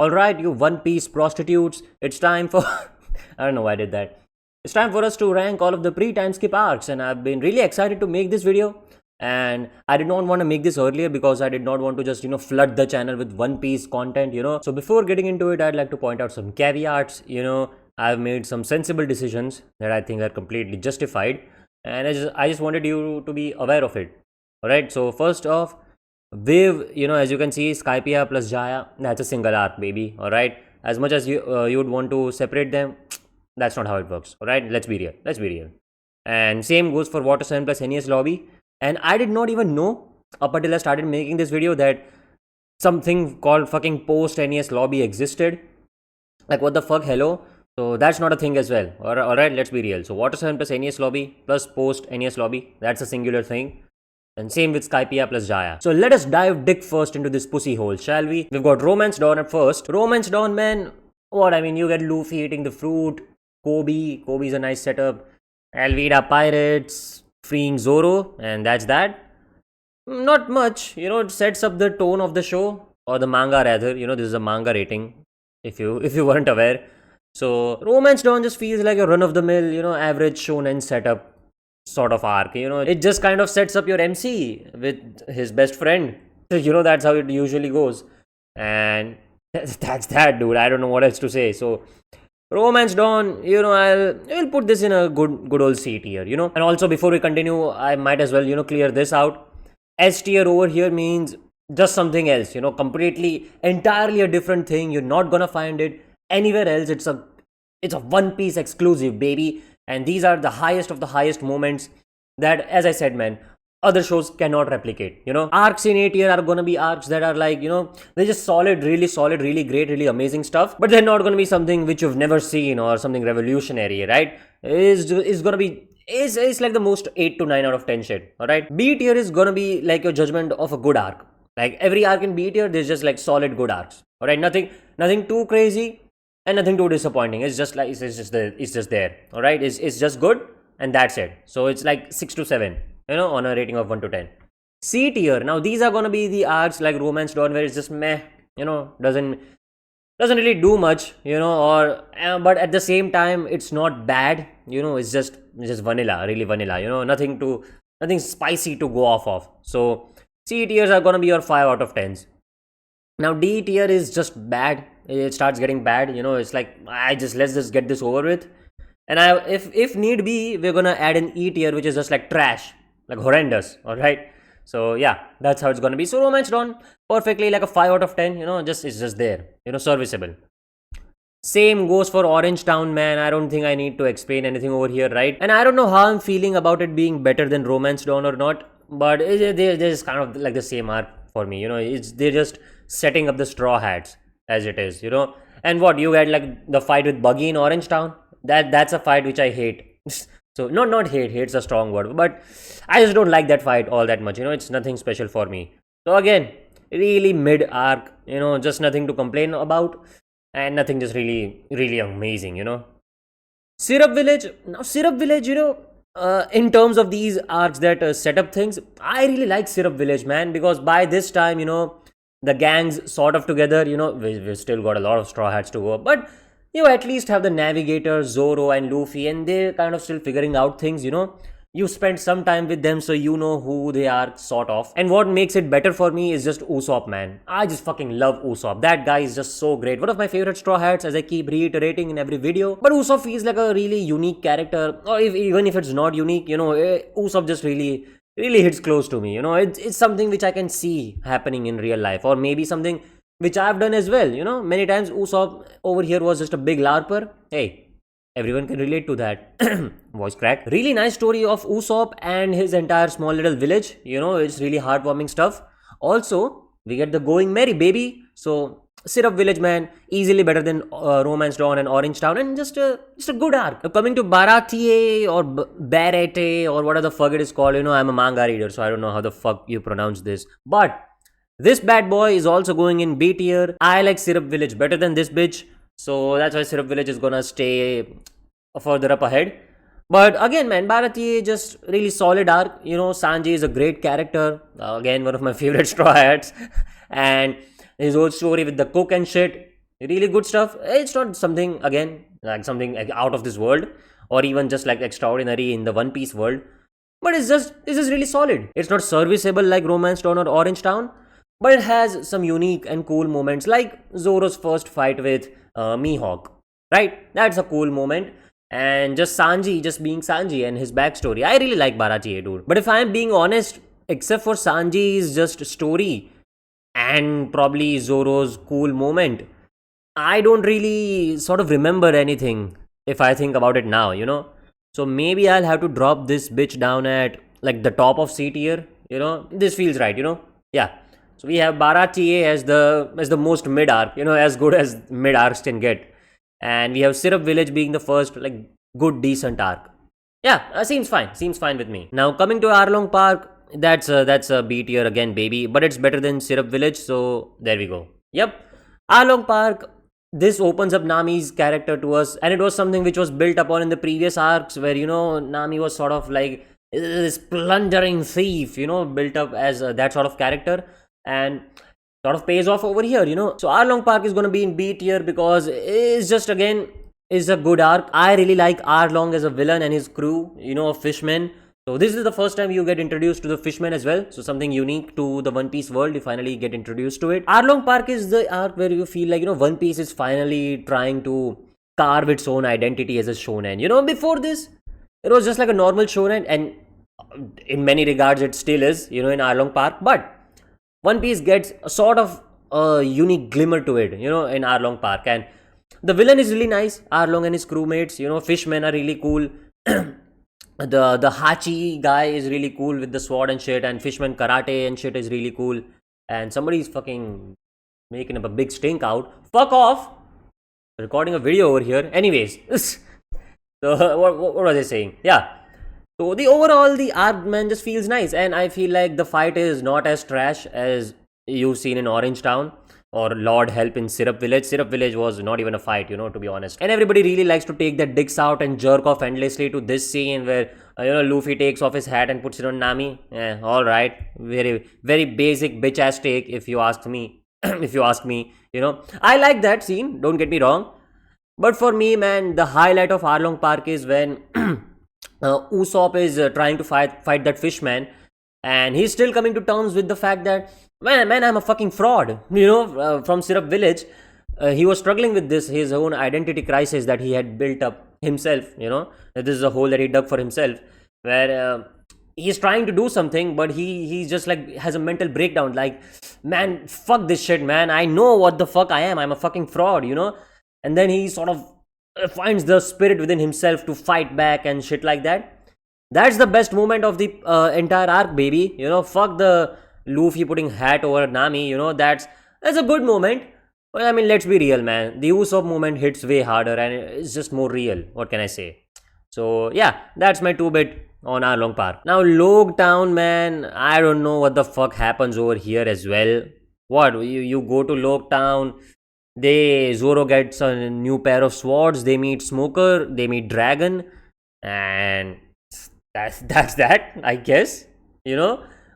Alright, you One Piece prostitutes, it's time for. I don't know why I did that. It's time for us to rank all of the pre-time skip arcs, and I've been really excited to make this video. And I did not want to make this earlier because I did not want to just, flood the channel with One Piece content. So before getting into it, I'd like to point out some caveats. I've made some sensible decisions that I think are completely justified, and I just wanted you to be aware of it. Alright, so first off, Viv, as you can see, Skypia plus Jaya, that's a single arc, baby. Alright, as much as you would want to separate them, that's not how it works. Alright, let's be real. Let's be real. And same goes for Water 7 plus NES Lobby. And I did not even know up until I started making this video that something called fucking post NES Lobby existed. Like, what the fuck, hello? So that's not a thing as well. Alright, let's be real. So Water 7 plus NES Lobby plus post NES Lobby, that's a singular thing. And same with Skypia plus Jaya. So let us dive dick first into this pussy hole, shall we? We've got Romance Dawn at first. Romance Dawn, man, what? I mean, you get Luffy eating the fruit, Kobe's a nice setup, Alvida Pirates, freeing Zoro, and that's that. Not much, it sets up the tone of the show, or the manga rather, this is a manga rating, if you weren't aware. So, Romance Dawn just feels like a run-of-the-mill, average shonen setup sort of arc, it just kind of sets up your MC with his best friend. So, that's how it usually goes. And that's that, dude. I don't know what else to say. So, Romance Dawn, I'll put this in a good old C tier, And also, before we continue, I might as well, clear this out. S tier over here means just something else, completely, entirely a different thing. You're not gonna find it anywhere else. It's a One Piece exclusive, baby. And these are the highest of the highest moments that, as I said, man, other shows cannot replicate. Arcs in A tier are gonna be arcs that are like, they're just solid, really great, really amazing stuff. But they're not gonna be something which you've never seen or something revolutionary, right? It's gonna be, it's like the most 8 to 9 out of 10 shit. Alright? B tier is gonna be like your judgment of a good arc. Like every arc in B tier, there's just like solid good arcs. Alright, nothing too crazy and nothing too disappointing. It's just like it's just there. Alright, it's just good and that's it. So it's like 6 to 7, on a rating of 1 to 10. C tier. Now these are gonna be the arcs like Romance Dawn, where it's just meh, doesn't really do much, but at the same time it's not bad, it's just vanilla, really vanilla, nothing spicy to go off of. So C tiers are gonna be your 5 out of 10s. Now D tier is just bad. It starts getting bad, it's like let's just get this over with. And if need be, we're gonna add an E tier, which is just like trash, like horrendous. Alright, so yeah, that's how it's gonna be. So Romance Dawn, perfectly like a 5 out of 10, it's just there, serviceable. Same goes for Orange Town, man. I don't think I need to explain anything over here, right? And I don't know how I'm feeling about it being better than Romance Dawn or not, but they're just kind of like the same arc for me, they're just setting up the Straw Hats as it is, and what you get, like the fight with Buggy in Orange Town, that's a fight which I hate. So not hate's a strong word, but I just don't like that fight all that much, it's nothing special for me. So again, really mid arc, just nothing to complain about, and nothing just really amazing. Syrup Village. Now Syrup Village, in terms of these arcs that set up things, I really like Syrup Village, man, because by this time, the gang's sort of together, we've still got a lot of Straw Hats to go, but you at least have the Navigator, Zoro and Luffy, and they're kind of still figuring out things, You spend some time with them, so you know who they are, sort of. And what makes it better for me is just Usopp, man. I just fucking love Usopp. That guy is just so great. One of my favorite Straw Hats, as I keep reiterating in every video. But Usopp feels like a really unique character. Or even if it's not unique, Usopp just really hits close to me. It's something which I can see happening in real life. Or maybe something which I've done as well. Many times Usopp over here was just a big LARPer. Hey, everyone can relate to that. Voice crack. Really nice story of Usopp and his entire small little village. It's really heartwarming stuff. Also, we get the Going Merry, baby. So, Syrup Village, man, easily better than Romance Dawn and Orange Town, and just a good arc. Coming to Baratie or Barete or whatever the fuck it is called, I'm a manga reader, so I don't know how the fuck you pronounce this. But this bad boy is also going in B tier. I like Syrup Village better than this bitch, so that's why Syrup Village is gonna stay further up ahead. But again, man, Bharati, just really solid arc. Sanji is a great character. Again, one of my favorite Straw Hats. And his whole story with the cook and shit. really good stuff. It's not something, again, like something like out of this world, or even just like extraordinary in the One Piece world. But it's just really solid. It's not serviceable like Romance Dawn or Orange Town, but it has some unique and cool moments, like Zoro's first fight with Mihawk. Right? That's a cool moment. And just Sanji, just being Sanji and his backstory. I really like Baratie, dude. But if I'm being honest, except for Sanji's just story and probably Zoro's cool moment, I don't really sort of remember anything if I think about it now. So maybe I'll have to drop this bitch down at like the top of C tier. This feels right. Yeah. So we have Baratie as the most mid arc, as good as mid arcs can get. And we have Syrup Village being the first like good decent arc. Yeah, seems fine. Seems fine with me. Now coming to Arlong Park, that's a B tier again, baby. But it's better than Syrup Village, so there we go. Yep, Arlong Park. This opens up Nami's character to us, and it was something which was built upon in the previous arcs, where Nami was sort of like this plundering thief, built up as that sort of character, and sort of pays off over here. So Arlong Park is going to be in B tier because it's just again is a good arc. I really like Arlong as a villain and his crew, fishmen. So this is the first time you get introduced to the fishmen as well. So something unique to the One Piece world. You finally get introduced to it. Arlong Park is the arc where you feel like, One Piece is finally trying to carve its own identity as a shonen. Before this, it was just like a normal shonen, and in many regards it still is, in Arlong Park. But One Piece gets a sort of a unique glimmer to it, in Arlong Park. And the villain is really nice. Arlong and his crewmates, fishmen are really cool. The Hachi guy is really cool with the sword and shit, and Fishman karate and shit is really cool. And somebody's fucking making up a big stink out. Fuck off! Recording a video over here. Anyways, so what was I saying? Yeah. So the arc, man, just feels nice, and I feel like the fight is not as trash as you've seen in Orange Town or Lord Help in Syrup Village. Syrup Village was not even a fight, to be honest. And everybody really likes to take their dicks out and jerk off endlessly to this scene where, Luffy takes off his hat and puts it on Nami. Alright. Very, very basic bitch ass take, if you ask me. If you ask me, I like that scene, don't get me wrong. But for me, man, the highlight of Arlong Park is when Usopp is trying to fight that fishman, and he's still coming to terms with the fact that, man, I'm a fucking fraud, from Syrup Village. He was struggling with his own identity crisis that he had built up himself, that this is a hole that he dug for himself, where he's trying to do something, but he just like has a mental breakdown, like, man, fuck this shit, man, I know what the fuck I'm a fucking fraud, and then he sort of finds the spirit within himself to fight back and shit like that. That's the best moment of the entire arc, baby. Fuck the Luffy putting hat over Nami. That's a good moment. But I mean, let's be real, man. The Usopp moment hits way harder, and it's just more real. What can I say? So yeah, that's my 2-bit on Arlong Park. Now Log Town, man, I don't know what the fuck happens over here as well. What, you go to Log Town, Zoro gets a new pair of swords, they meet Smoker, they meet Dragon, and that's that, I guess.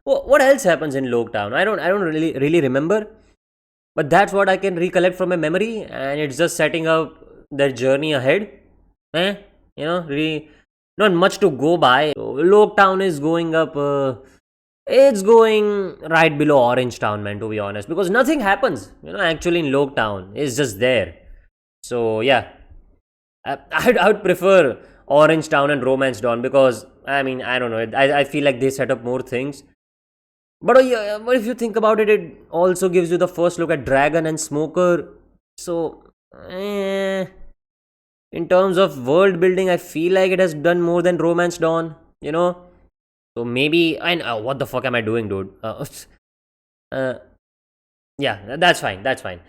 What else happens in Log Town? I don't really remember, but that's what I can recollect from my memory, and it's just setting up their journey ahead. Really not much to go by. So, Log Town is going up. It's going right below Orange Town, man, to be honest, because nothing happens, actually in Log Town. It's just there. So yeah, I would prefer Orange Town and Romance Dawn, because I mean, I don't know, I feel like they set up more things. But if you think about it, it also gives you the first look at Dragon and Smoker. So in terms of world building, I feel like it has done more than Romance Dawn. So maybe, what the fuck am I doing, dude? Yeah, that's fine.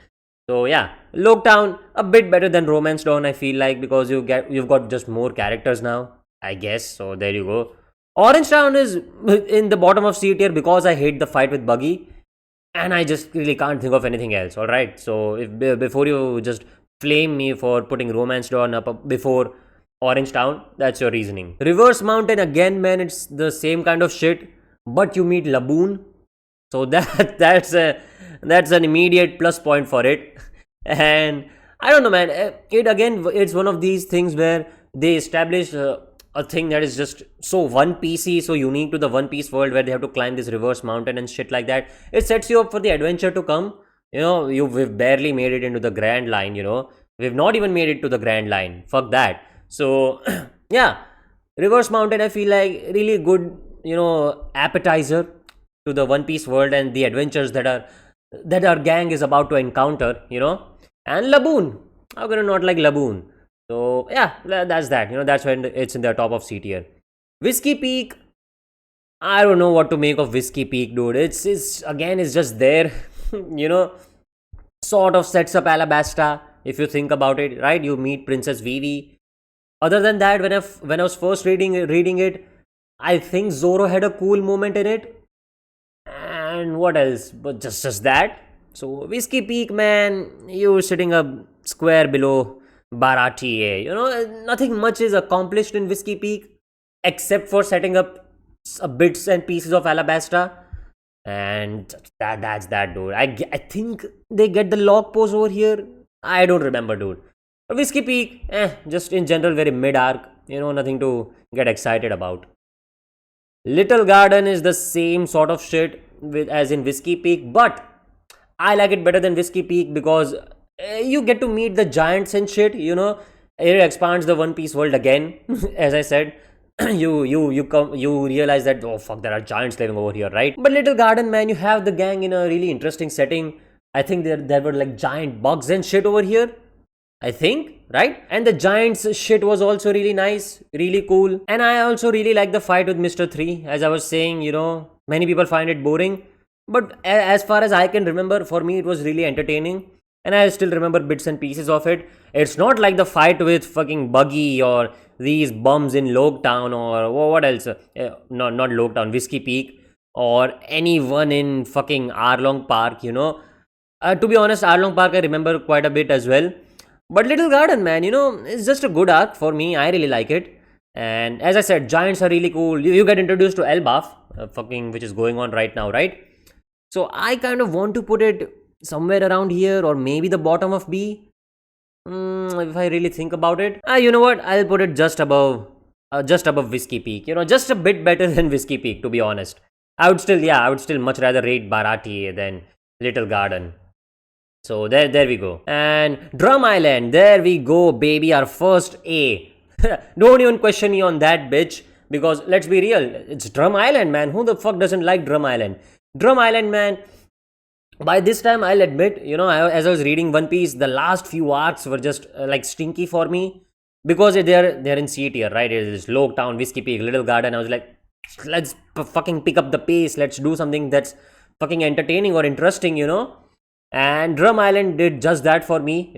So yeah, Log Town a bit better than Romance Dawn, I feel like, because you've got just more characters now, I guess. So there you go. Orange Town is in the bottom of C tier because I hate the fight with Buggy, and I just really can't think of anything else. All right. So before you just flame me for putting Romance Dawn up before Orange Town, that's your reasoning. Reverse Mountain, again, man, it's the same kind of shit, but you meet Laboon, so that's an immediate plus point for it. And I don't know, man. It again, it's one of these things where they establish a thing that is just so One Piecey, so unique to the One Piece world, where they have to climb this reverse mountain and shit like that. It sets you up for the adventure to come. We've barely made it into the Grand Line. We've not even made it to the Grand Line. Fuck that. So yeah, reverse mountain. I feel like really good. Appetizer to the One Piece world and the adventures that our gang is about to encounter. And Laboon. How can I not like Laboon? So yeah, that's that. That's when it's in the top of C tier. Whiskey Peak. I don't know what to make of Whiskey Peak, dude. It's just there. you know, Sort of sets up Alabasta. If you think about it, right? You meet Princess Vivi. Other than that, when I was first reading it, I think Zoro had a cool moment in it. And what else? But just that. So Whiskey Peak, man, you're sitting a square below Baratie. Nothing much is accomplished in Whiskey Peak except for setting up bits and pieces of Alabasta. And that's that, dude. I think they get the log pose over here. I don't remember, dude. But Whiskey Peak, just in general, very mid arc. Nothing to get excited about. Little Garden is the same sort of shit as in Whiskey Peak, but I like it better than Whiskey Peak because you get to meet the giants and shit. It expands the One Piece world again. As I said, you realize that, oh fuck, there are giants living over here, right? But Little Garden, man, you have the gang in a really interesting setting. I think there were like giant bugs and shit over here. I think, right? And the giants shit was also really nice, really cool. And I also really like the fight with Mr. 3. As I was saying, many people find it boring. But as far as I can remember, for me, it was really entertaining. And I still remember bits and pieces of it. It's not like the fight with fucking Buggy or these bums in Logtown or what else? No, not Logtown, Whiskey Peak. Or anyone in fucking Arlong Park, To be honest, Arlong Park I remember quite a bit as well. But Little Garden, man, it's just a good arc for me. I really like it. And as I said, giants are really cool. You get introduced to Elbaf, which is going on right now, right? So I kind of want to put it somewhere around here or maybe the bottom of B. If I really think about it. You know what? I'll put it just above Whiskey Peak. Just a bit better than Whiskey Peak, to be honest. I would still much rather rate Baratie than Little Garden. So there we go. And Drum Island, there we go, baby, our first A. Don't even question me on that, bitch. Because let's be real, it's Drum Island, man. Who the fuck doesn't like Drum Island? Drum Island, man. By this time, I'll admit, as I was reading One Piece, the last few arcs were just like stinky for me. Because they're in C tier, right? It's Logtown, Whiskey Peak, Little Garden. I was like, let's fucking pick up the pace. Let's do something that's fucking entertaining or interesting, And Drum Island did just that for me,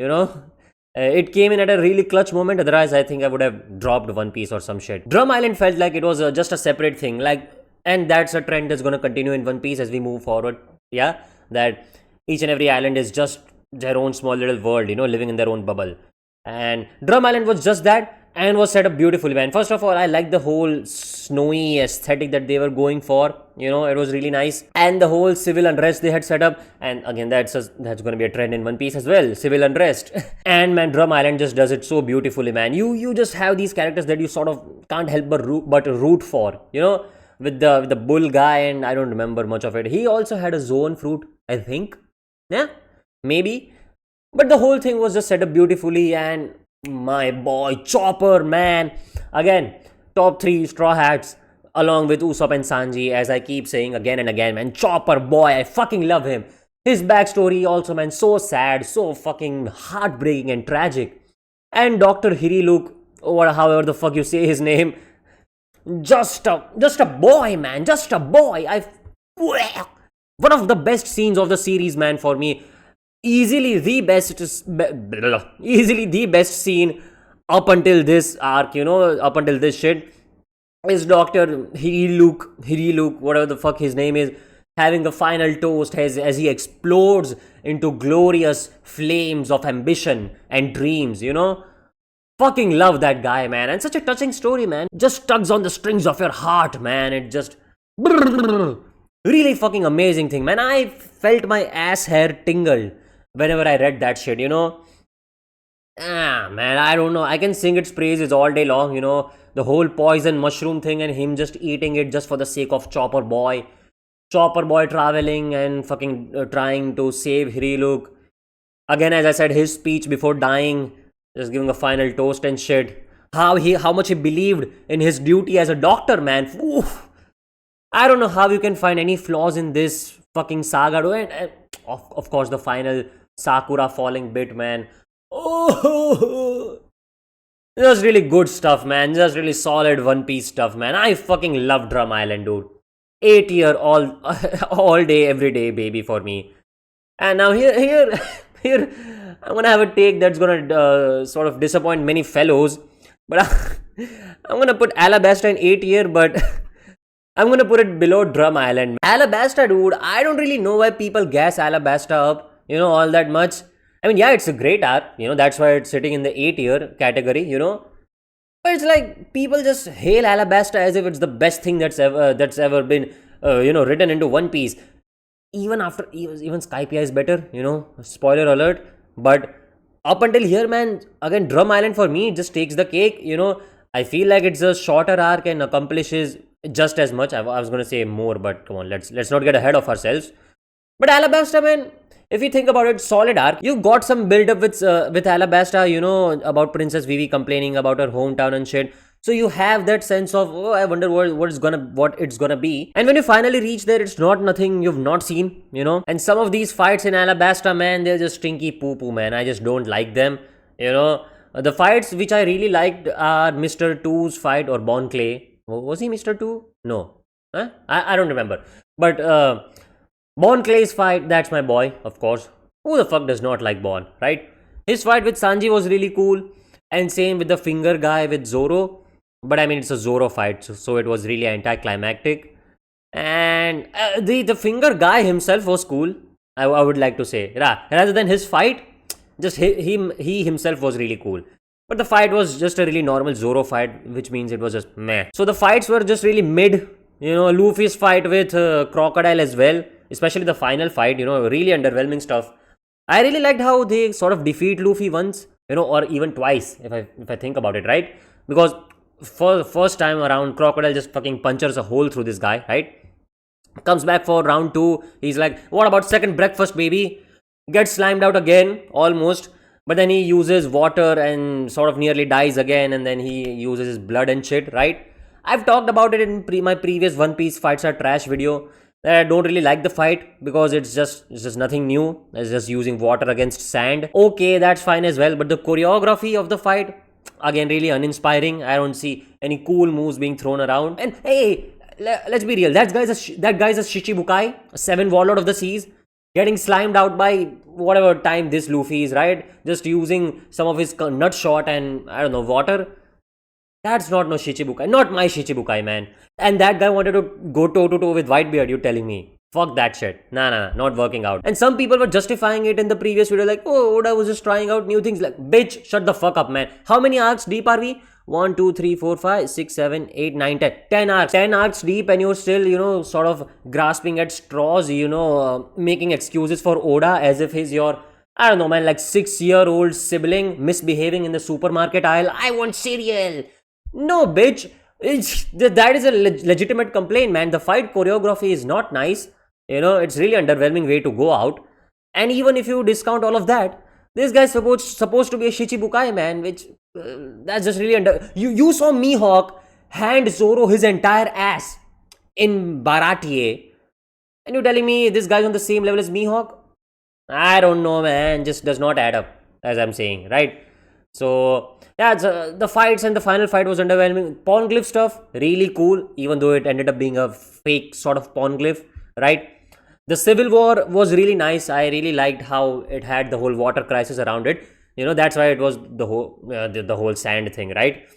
It came in at a really clutch moment. Otherwise, I think I would have dropped One Piece or some shit. Drum Island felt like it was just a separate thing. And that's a trend that's going to continue in One Piece as we move forward. Yeah, that each and every island is just their own small little world, living in their own bubble. And Drum Island was just that and was set up beautifully, man. First of all, I like the whole snowy aesthetic that they were going for. It was really nice. And the whole civil unrest they had set up. And again, that's going to be a trend in One Piece as well. Civil unrest. And man, Drum Island just does it so beautifully, man. You just have these characters that you sort of can't help but root for. With the bull guy, and I don't remember much of it. He also had a zone fruit, I think. Yeah, maybe. But the whole thing was just set up beautifully, and my boy Chopper, man. Again, top 3 Straw Hats along with Usopp and Sanji, as I keep saying again and again, man. Chopper, boy, I fucking love him. His backstory also, man, so sad, so fucking heartbreaking and tragic. And Dr. Hiriluk, or however the fuck you say his name, just a boy, man, just a boy. One of the best scenes of the series, man, for me. Easily the best scene up until this arc, up until this shit, is Dr. Hiriluk, whatever the fuck his name is, having the final toast as he explodes into glorious flames of ambition and dreams, Fucking love that guy, man. And such a touching story, man. Just tugs on the strings of your heart, man. It just... Really fucking amazing thing, man. I felt my ass hair tingle whenever I read that shit, man, I don't know. I can sing its praises all day long, the whole poison mushroom thing and him just eating it just for the sake of Chopper Boy. Chopper Boy traveling and fucking trying to save Hiriluk. Again, as I said, his speech before dying, just giving a final toast and shit. How much he believed in his duty as a doctor, man. Oof. I don't know how you can find any flaws in this fucking saga. And of course, the final Sakura falling bit, man. Oh, just really good stuff, man. Just really solid One Piece stuff, man. I fucking love Drum Island, dude. 8 year all all day, every day, baby, for me. And now here, I'm gonna have a take that's gonna sort of disappoint many fellows. But I'm gonna put Alabasta in 8 year, but I'm gonna put it below Drum Island. Alabasta, dude. I don't really know why people gas Alabasta up, all that much. I mean, yeah, it's a great arc, that's why it's sitting in the 8 year category, But it's like people just hail Alabasta as if it's the best thing that's ever been, written into One Piece. Even Skypiea is better, Spoiler alert. But up until here, man, again, Drum Island for me just takes the cake, I feel like it's a shorter arc and accomplishes just as much. I was gonna say more, but come on, let's not get ahead of ourselves. But Alabasta, man, if you think about it, solid arc. You got some build up with Alabasta, about Princess Vivi complaining about her hometown and shit. So you have that sense of, oh, I wonder what it's gonna be. And when you finally reach there, it's not nothing you've not seen, And some of these fights in Alabasta, man, they're just stinky poo-poo, man. I just don't like them, The fights which I really liked are Mr. Two's fight or Bon Clay. Was he Mr. Two? No. Huh? I don't remember. But Bon Clay's fight, that's my boy, of course. Who the fuck does not like Bon, right? His fight with Sanji was really cool. And same with the finger guy with Zoro. But I mean, it's a Zoro fight, so it was really anticlimactic. And the finger guy himself was cool, I would like to say. Rather than his fight, just he himself was really cool. But the fight was just a really normal Zoro fight, which means it was just meh. So the fights were just really mid. Luffy's fight with Crocodile as well. Especially the final fight, really underwhelming stuff. I really liked how they sort of defeat Luffy once, or even twice, if I think about it, right? Because for the first time around, Crocodile just fucking punches a hole through this guy, right? Comes back for round 2. He's like, what about second breakfast, baby? Gets slimed out again, almost. But then he uses water and sort of nearly dies again. And then he uses his blood and shit, right? I've talked about it in my previous One Piece Fights Are Trash video. I don't really like the fight because it's just nothing new. It's just using water against sand. Okay, that's fine as well. But the choreography of the fight, again, really uninspiring. I don't see any cool moves being thrown around. And hey, let's be real. That guy's a Shichibukai, a 7 warlord of the seas, getting slimed out by whatever time this Luffy is, right? Just using some of his nut shot and, I don't know, water. That's not no Shichibukai. Not my Shichibukai, man. And that guy wanted to go toe-to-toe with Whitebeard, you're telling me. Fuck that shit. Nah, not working out. And some people were justifying it in the previous video like, oh, Oda was just trying out new things. Like, bitch, shut the fuck up, man. How many arcs deep are we? 1, 2, 3, 4, 5, 6, 7, 8, 9, 10. 10 arcs. 10 arcs deep and you're still, sort of grasping at straws, making excuses for Oda as if he's your, I don't know, man, like 6-year-old sibling misbehaving in the supermarket aisle. I want cereal. No, bitch. That is a legitimate complaint, man. The fight choreography is not nice. It's really underwhelming way to go out. And even if you discount all of that, this guy's supposed to be a Shichibukai, man, which that's just really You saw Mihawk hand Zoro his entire ass in Baratie, and you're telling me this guy's on the same level as Mihawk? I don't know, man. Just does not add up, as I'm saying, right? So yeah, the fights and the final fight was underwhelming. Poneglyph stuff, really cool, even though it ended up being a fake sort of Poneglyph, right? The Civil War was really nice. I really liked how it had the whole water crisis around it. That's why it was the whole sand thing, right?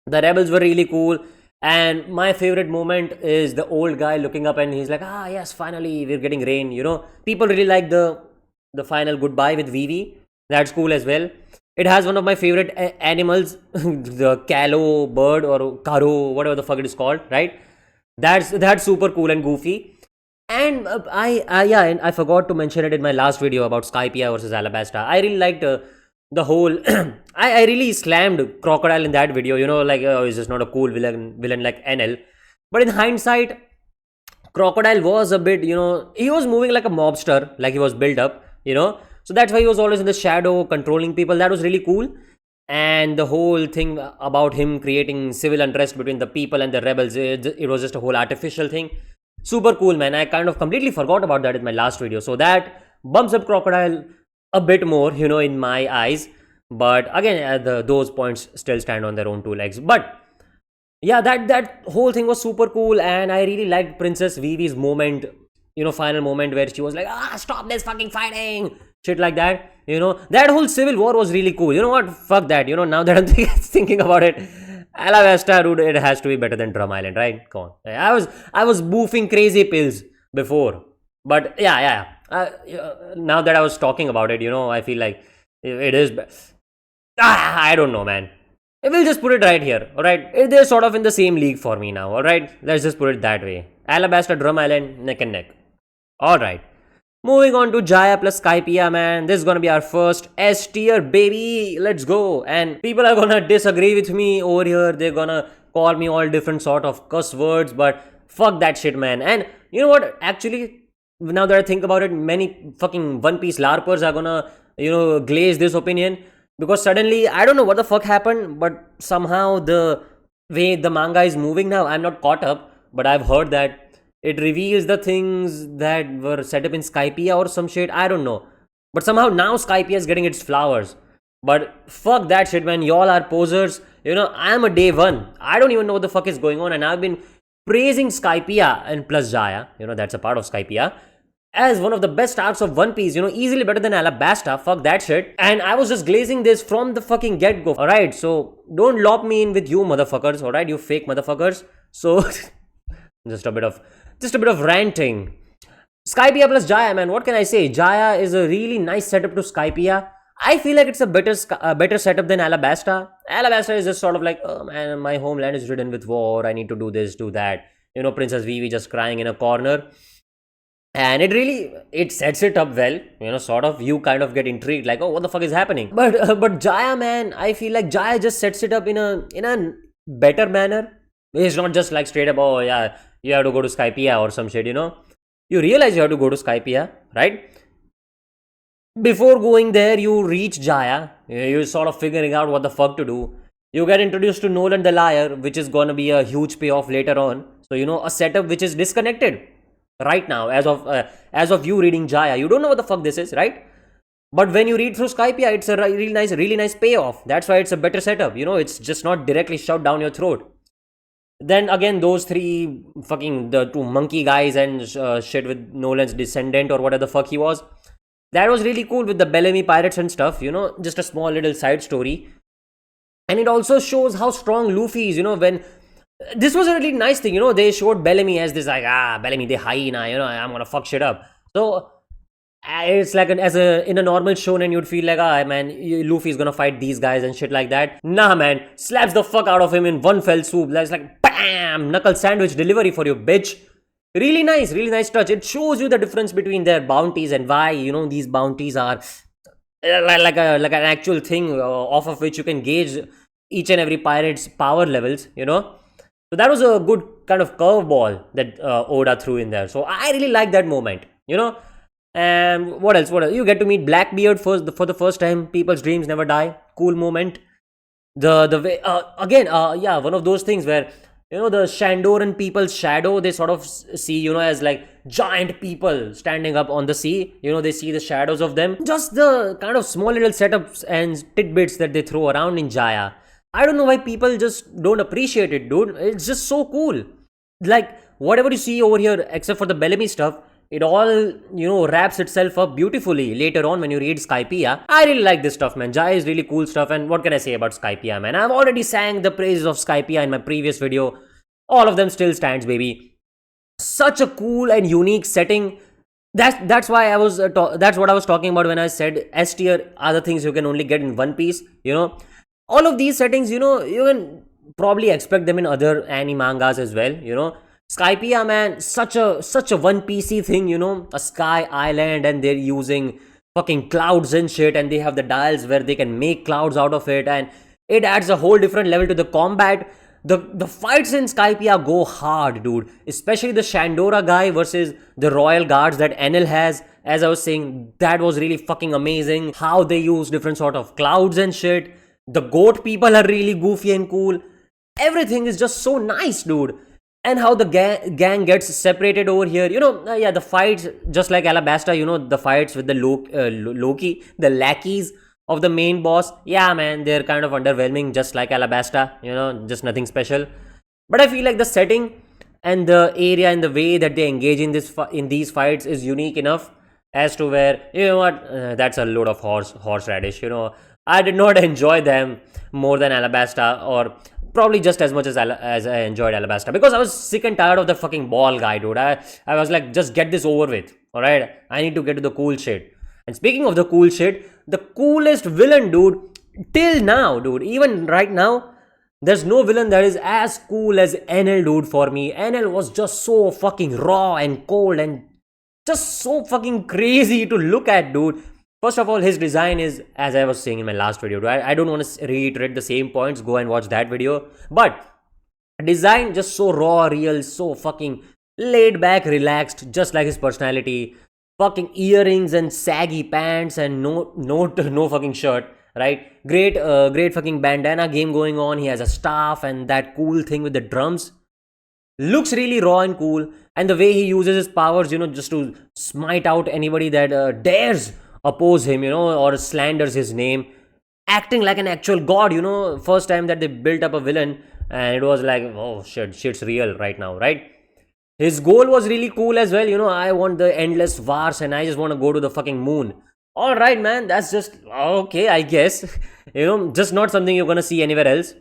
The rebels were really cool. And my favorite moment is the old guy looking up and he's like, yes, finally we're getting rain. People really like the final goodbye with Vivi. That's cool as well. It has one of my favorite animals, the Callow bird or Karo, whatever the fuck it is called, right? That's super cool and goofy. And and I forgot to mention it in my last video about Skypiea versus Alabasta. I really liked the whole. I really slammed Crocodile in that video. Like, he's just not a cool villain like NL. But in hindsight, Crocodile was a bit, he was moving like a mobster, like he was built up. So that's why he was always in the shadow, controlling people. That was really cool. And the whole thing about him creating civil unrest between the people and the rebels, it was just a whole artificial thing. Super cool, man. I kind of completely forgot about that in my last video. So that bumps up Crocodile a bit more, in my eyes. But again, those points still stand on their own two legs. But yeah, that whole thing was super cool, and I really liked Princess Vivi's moment, final moment where she was like, stop this fucking fighting, shit like that. That whole civil war was really cool. You know what? Fuck that. Now that I'm thinking about it, Alabasta, dude, it has to be better than Drum Island, right? Come on. I was boofing crazy pills before, but yeah. Now that I was talking about it, I feel like it is. I don't know, man. We'll just put it right here, alright? They're sort of in the same league for me now, alright? Let's just put it that way. Alabasta, Drum Island, neck and neck. Alright. Moving on to Jaya plus Skypiea, man. This is gonna be our first S tier, baby. Let's go. And people are gonna disagree with me over here. They're gonna call me all different sort of cuss words, but fuck that shit, man. And you know what? Actually, now that I think about it, many fucking One Piece LARPers are gonna, glaze this opinion. Because suddenly, I don't know what the fuck happened, but somehow the way the manga is moving now, I'm not caught up, but I've heard that it reveals the things that were set up in Skypiea or some shit. I don't know. But somehow now Skypiea is getting its flowers. But fuck that shit, man. Y'all are posers. I'm a day one. I don't even know what the fuck is going on. And I've been praising Skypiea and plus Jaya. That's a part of Skypiea as one of the best arcs of One Piece, easily better than Alabasta. Fuck that shit. And I was just glazing this from the fucking get-go. Alright, so don't lob me in with you motherfuckers, alright, you fake motherfuckers. So, just a bit of ranting. Skypiea plus Jaya, man, what can I say? Jaya is a really nice setup to Skypiea. I feel like it's a better setup than Alabasta. Alabasta is just sort of like, oh man, my homeland is ridden with war, I need to do this, do that. Princess Vivi just crying in a corner. And it sets it up well, sort of. You kind of get intrigued, like, oh, what the fuck is happening? But Jaya, man, I feel like Jaya just sets it up in a better manner. It's not just like straight up, oh yeah, you have to go to Skypiea or some shit, You realize you have to go to Skypiea, right? Before going there, you reach Jaya. You're sort of figuring out what the fuck to do. You get introduced to Nolan the Liar, which is gonna be a huge payoff later on. So, a setup which is disconnected. Right now, as of you reading Jaya, you don't know what the fuck this is, right? But when you read through Skypiea, it's a really nice payoff. That's why it's a better setup. It's just not directly shoved down your throat. Then again, those three the two monkey guys and shit with Nolan's descendant or whatever the fuck he was. That was really cool with the Bellamy pirates and stuff. Just a small little side story. And it also shows how strong Luffy is. When this was a really nice thing, they showed Bellamy as this like, Bellamy the hyena, I'm gonna fuck shit up. So it's like in a normal shonen, you'd feel like, man, Luffy's gonna fight these guys and shit like that. Nah, man, slaps the fuck out of him in one fell swoop. That's like, bam, knuckle sandwich delivery for you, bitch. Really nice touch. It shows you the difference between their bounties and why, these bounties are like an actual thing off of which you can gauge each and every pirate's power levels, So that was a good kind of curveball that Oda threw in there. So I really like that moment, And what else? You get to meet Blackbeard for the first time. People's dreams never die. Cool moment. The way one of those things where the Shandoran people's shadow, they sort of see as like giant people standing up on the sea. They see the shadows of them. Just the kind of small little setups and tidbits that they throw around in Jaya. I don't know why people just don't appreciate it, dude. It's just so cool. Like, whatever you see over here, except for the Bellamy stuff, it all, wraps itself up beautifully later on when you read Skypiea. I really like this stuff, man. Jaya is really cool stuff. And what can I say about Skypiea, man? I've already sang the praises of Skypiea in my previous video. All of them still stands, baby. Such a cool and unique setting. That's why I was, that's what I was talking about when I said S tier are the things you can only get in One Piece, All of these settings, you can probably expect them in other anime mangas as well, Skypiea, man, such a one PC thing, a sky island, and they're using fucking clouds and shit, and they have the dials where they can make clouds out of it, and it adds a whole different level to the combat. The fights in Skypiea go hard, dude. Especially the Shandora guy versus the Royal Guards that Enel has. As I was saying, that was really fucking amazing. How they use different sort of clouds and shit. The goat people are really goofy and cool. Everything is just so nice, dude. And how the gang gets separated over here. Yeah, the fights, just like Alabasta, the fights with the Loki, the lackeys of the main boss. Yeah, man, they're kind of underwhelming, just like Alabasta, just nothing special. But I feel like the setting and the area and the way that they engage in in these fights is unique enough as to where, that's a load of horseradish. I did not enjoy them more than Alabasta, or probably just as much as I enjoyed Alabasta, because I was sick and tired of the fucking ball guy, dude. I was like, just get this over with, alright? I need to get to the cool shit. And speaking of the cool shit, the coolest villain, dude, till now, dude, even right now, there's no villain that is as cool as Enel, dude, for me. Enel was just so fucking raw and cold and just so fucking crazy to look at, dude. First of all, his design is, as I was saying in my last video, dude, I don't want to reiterate the same points. Go and watch that video. But design just so raw, real, so fucking laid back, relaxed, just like his personality. Fucking earrings and saggy pants and no fucking shirt, right? Great fucking bandana game going on. He has a staff and that cool thing with the drums. Looks really raw and cool. And the way he uses his powers, just to smite out anybody that dares oppose him, or slanders his name. Acting like an actual god, First time that they built up a villain, and it was like, oh shit's real right now, right? His goal was really cool as well, I want the endless wars and I just want to go to the fucking moon. Alright, man, that's just okay, I guess. Just not something you're gonna see anywhere else,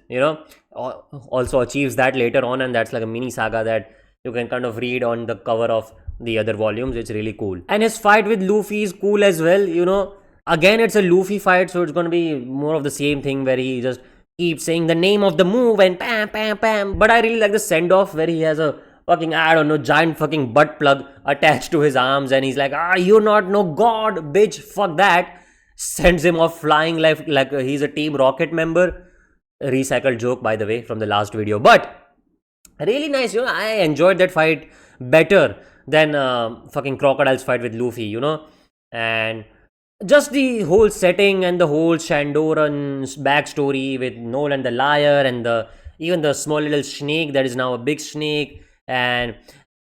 Also achieves that later on, and that's like a mini saga that you can kind of read on the cover of the other volumes. It's really cool. And his fight with Luffy is cool as well, Again, it's a Luffy fight, so it's gonna be more of the same thing where he just keeps saying the name of the move and pam, pam, pam. But I really like the send-off where he has a fucking, I don't know, giant fucking butt plug attached to his arms, and he's like, you're not no god, bitch, fuck that. Sends him off flying like he's a Team Rocket member. A recycled joke, by the way, from the last video. But really nice, I enjoyed that fight better than fucking Crocodile's fight with Luffy, And just the whole setting and the whole Shandoran's backstory with Nolan the liar, and even the small little snake that is now a big snake. And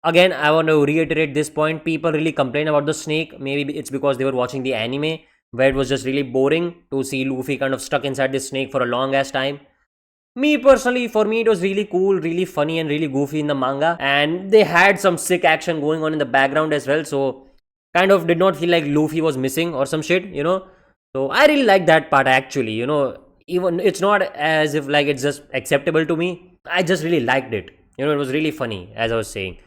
again, I want to reiterate this point. People really complain about the snake. Maybe it's because they were watching the anime, where it was just really boring to see Luffy kind of stuck inside this snake for a long ass time. Me personally, for me, it was really cool, really funny, and really goofy in the manga. And they had some sick action going on in the background as well. So kind of did not feel like Luffy was missing or some shit, So I really like that part actually, Even it's not as if like it's just acceptable to me. I just really liked it. It was really funny, as I was saying.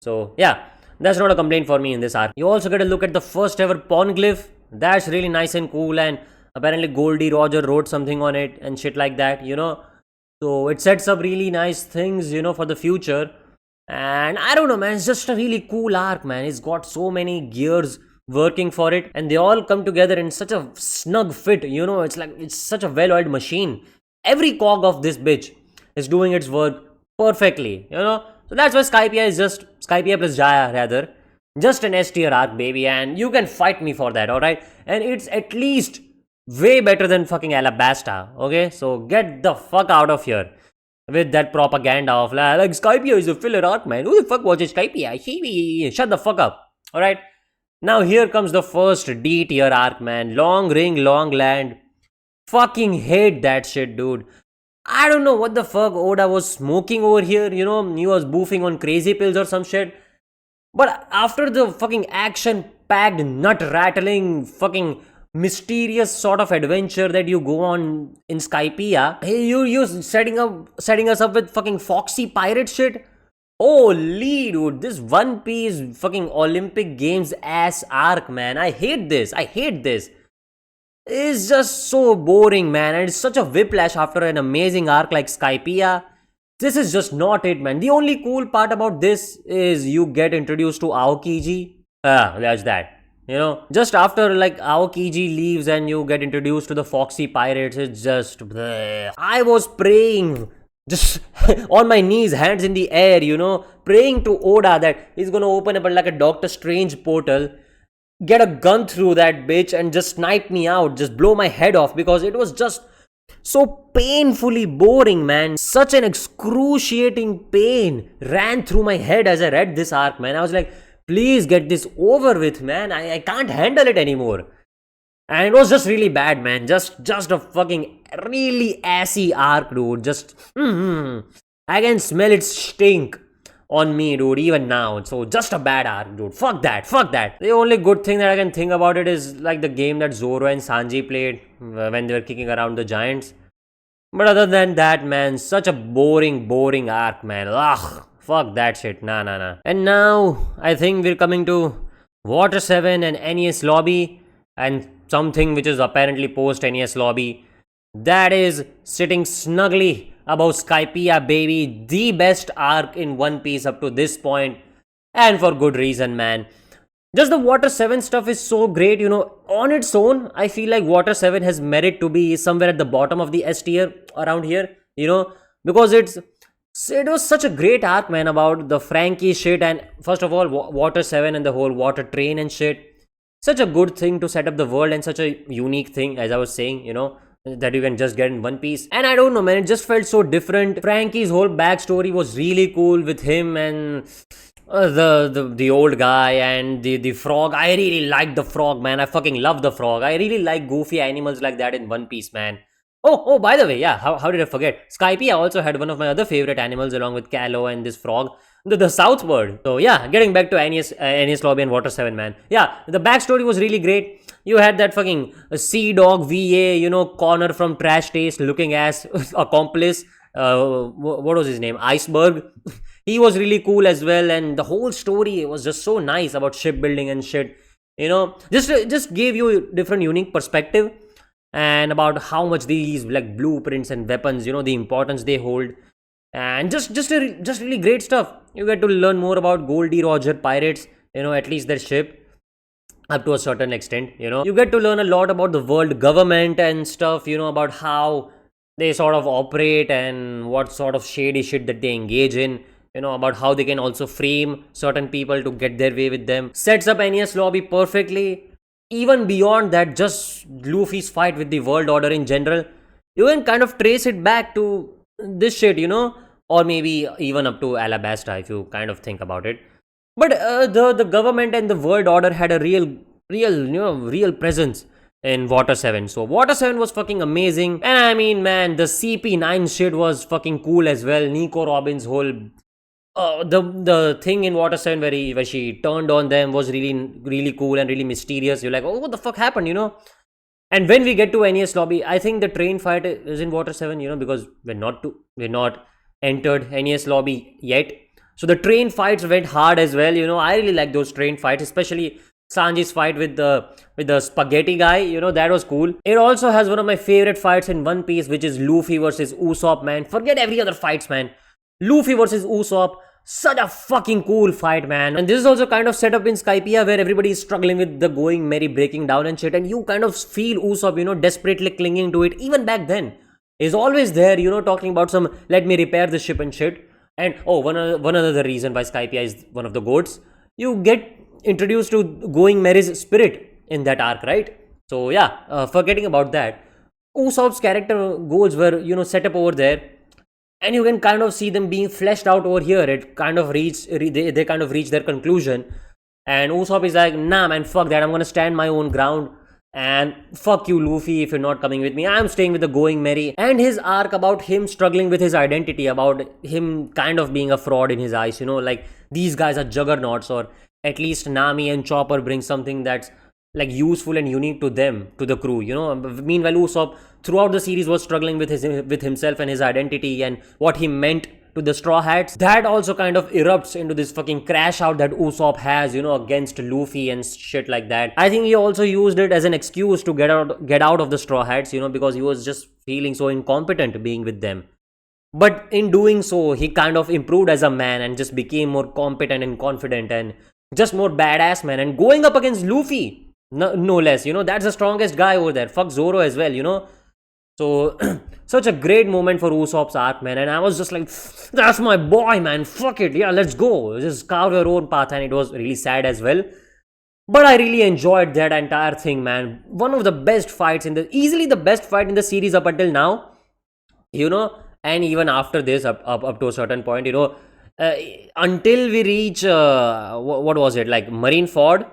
So yeah, that's not a complaint for me in this arc. You also get a look at the first ever pawn glyph. That's really nice and cool, and apparently Goldie Roger wrote something on it and shit like that, So it sets up really nice things, for the future. And I don't know, man, it's just a really cool arc, man. It's got so many gears working for it, and they all come together in such a snug fit, It's like, it's such a well-oiled machine. Every cog of this bitch is doing its work perfectly, So that's why Skypiea is just Skypiea plus Jaya, rather. Just an S tier arc, baby, and you can fight me for that, alright? And it's at least way better than fucking Alabasta, okay? So get the fuck out of here with that propaganda of like Skypiea is a filler arc, man. Who the fuck watches Skypiea? Shut the fuck up, alright? Now here comes the first D tier arc, man. Long ring, long land. Fucking hate that shit, dude. I don't know what the fuck Oda was smoking over here, he was boofing on crazy pills or some shit. But after the fucking action-packed, nut-rattling, fucking mysterious sort of adventure that you go on in Skypiea, hey, you're setting us up with fucking foxy pirate shit? Holy dude, this One Piece fucking Olympic Games ass arc, man. I hate this. It's just so boring, man, and it's such a whiplash after an amazing arc like Skypiea. This is just not it, man. The only cool part about this is you get introduced to Aokiji. Ah, that's that. Just after like Aokiji leaves and you get introduced to the Foxy Pirates, it's just bleh. I was praying, just on my knees, hands in the air, praying to Oda that he's gonna open up like a Doctor Strange portal, get a gun through that bitch and just snipe me out, just blow my head off, because it was just so painfully boring, man. Such an excruciating pain ran through my head as I read this arc, man. I was like, please get this over with, man. I can't handle it anymore. And it was just really bad, man. Just a fucking really assy arc, dude. I can smell its stink on me, dude, even now. So just a bad arc, dude. Fuck that, fuck that. The only good thing that I can think about it is like the game that Zoro and Sanji played when they were kicking around the giants. But other than that, man, such a boring arc, man. Ugh, fuck that shit. Nah. And now, I think we're coming to Water 7 and NES Lobby, and something which is apparently post NES Lobby. That is sitting snugly above Skypiea, baby. The best arc in One Piece up to this point, and for good reason, man. Just the Water 7 stuff is so great, on its own. I feel like Water 7 has merit to be somewhere at the bottom of the S tier around here, because it was such a great arc, man, about the Frankie shit, and first of all, Water 7 and the whole water train and shit. Such a good thing to set up the world, and such a unique thing, as I was saying, that you can just get in One Piece. And I don't know, man, it just felt so different. Frankie's whole backstory was really cool with him and the old guy and the frog. I really like the frog, man. I fucking love the frog. I really like goofy animals like that in One Piece, man. Oh, by the way, yeah, how did I forget? Skypiea also had one of my other favorite animals along with Callow and this frog, the South Bird. So yeah, getting back to NES Lobby and Water 7, man. Yeah, the backstory was really great. You had that fucking Sea Dog VA, Connor from Trash Taste looking as accomplice. What was his name? Iceberg. He was really cool as well, and the whole story was just so nice about shipbuilding and shit. Just gave you different unique perspective and about how much these like blueprints and weapons, the importance they hold, and just really great stuff. You get to learn more about Goldie Roger pirates, at least their ship up to a certain extent. You get to learn a lot about the world government and stuff, about how they sort of operate and what sort of shady shit that they engage in, about how they can also frame certain people to get their way with them. Sets up NES Lobby perfectly. Even beyond that, just Luffy's fight with the world order in general, you can kind of trace it back to this shit, or maybe even up to Alabasta if you kind of think about it. But the government and the world order had a real presence in Water 7. So Water 7 was fucking amazing. And I mean, man, the CP9 shit was fucking cool as well. Nico Robin's whole the thing in Water 7 where she turned on them was really cool and really mysterious. You're like, oh, what the fuck happened, And when we get to NES Lobby, I think the train fight is in Water 7, because we're not entered NES Lobby yet. So the train fights went hard as well. I really like those train fights, especially Sanji's fight with the spaghetti guy. That was cool. It also has one of my favorite fights in One Piece, which is Luffy versus Usopp, man. Forget every other fights, man. Luffy versus Usopp. Such a fucking cool fight, man. And this is also kind of set up in Skypiea, where everybody is struggling with the going merry, breaking down and shit. And you kind of feel Usopp, desperately clinging to it. Even back then, he's always there, talking about some, let me repair the ship and shit. And one other reason why Skypiea is one of the goats. You get introduced to going merry's spirit in that arc, right? So yeah, forgetting about that, Usopp's character goals were, set up over there. And you can kind of see them being fleshed out over here. It kind of they kind of reach their conclusion. And Usopp is like, nah, man, fuck that. I'm gonna stand my own ground. And fuck you, Luffy, if you're not coming with me. I'm staying with the going merry. And his arc about him struggling with his identity, about him kind of being a fraud in his eyes. Like these guys are juggernauts, or at least Nami and Chopper bring something that's like useful and unique to them, to the crew. Meanwhile, Usopp throughout the series was struggling with himself and his identity and what he meant to the Straw Hats. That also kind of erupts into this fucking crash out that Usopp has, against Luffy and shit like that. I think he also used it as an excuse to get out of the Straw Hats, because he was just feeling so incompetent being with them. But in doing so, he kind of improved as a man and just became more competent and confident and just more badass, man. And going up against Luffy, no less, that's the strongest guy over there. Fuck Zoro as well. So, such a great moment for Usopp's arc, man. And I was just like, that's my boy, man. Fuck it. Yeah, let's go. Just carve your own path. And it was really sad as well. But I really enjoyed that entire thing, man. One of the best fights easily the best fight in the series up until now, and even after this, up to a certain point, uh, until we reach, what was it, like Marineford.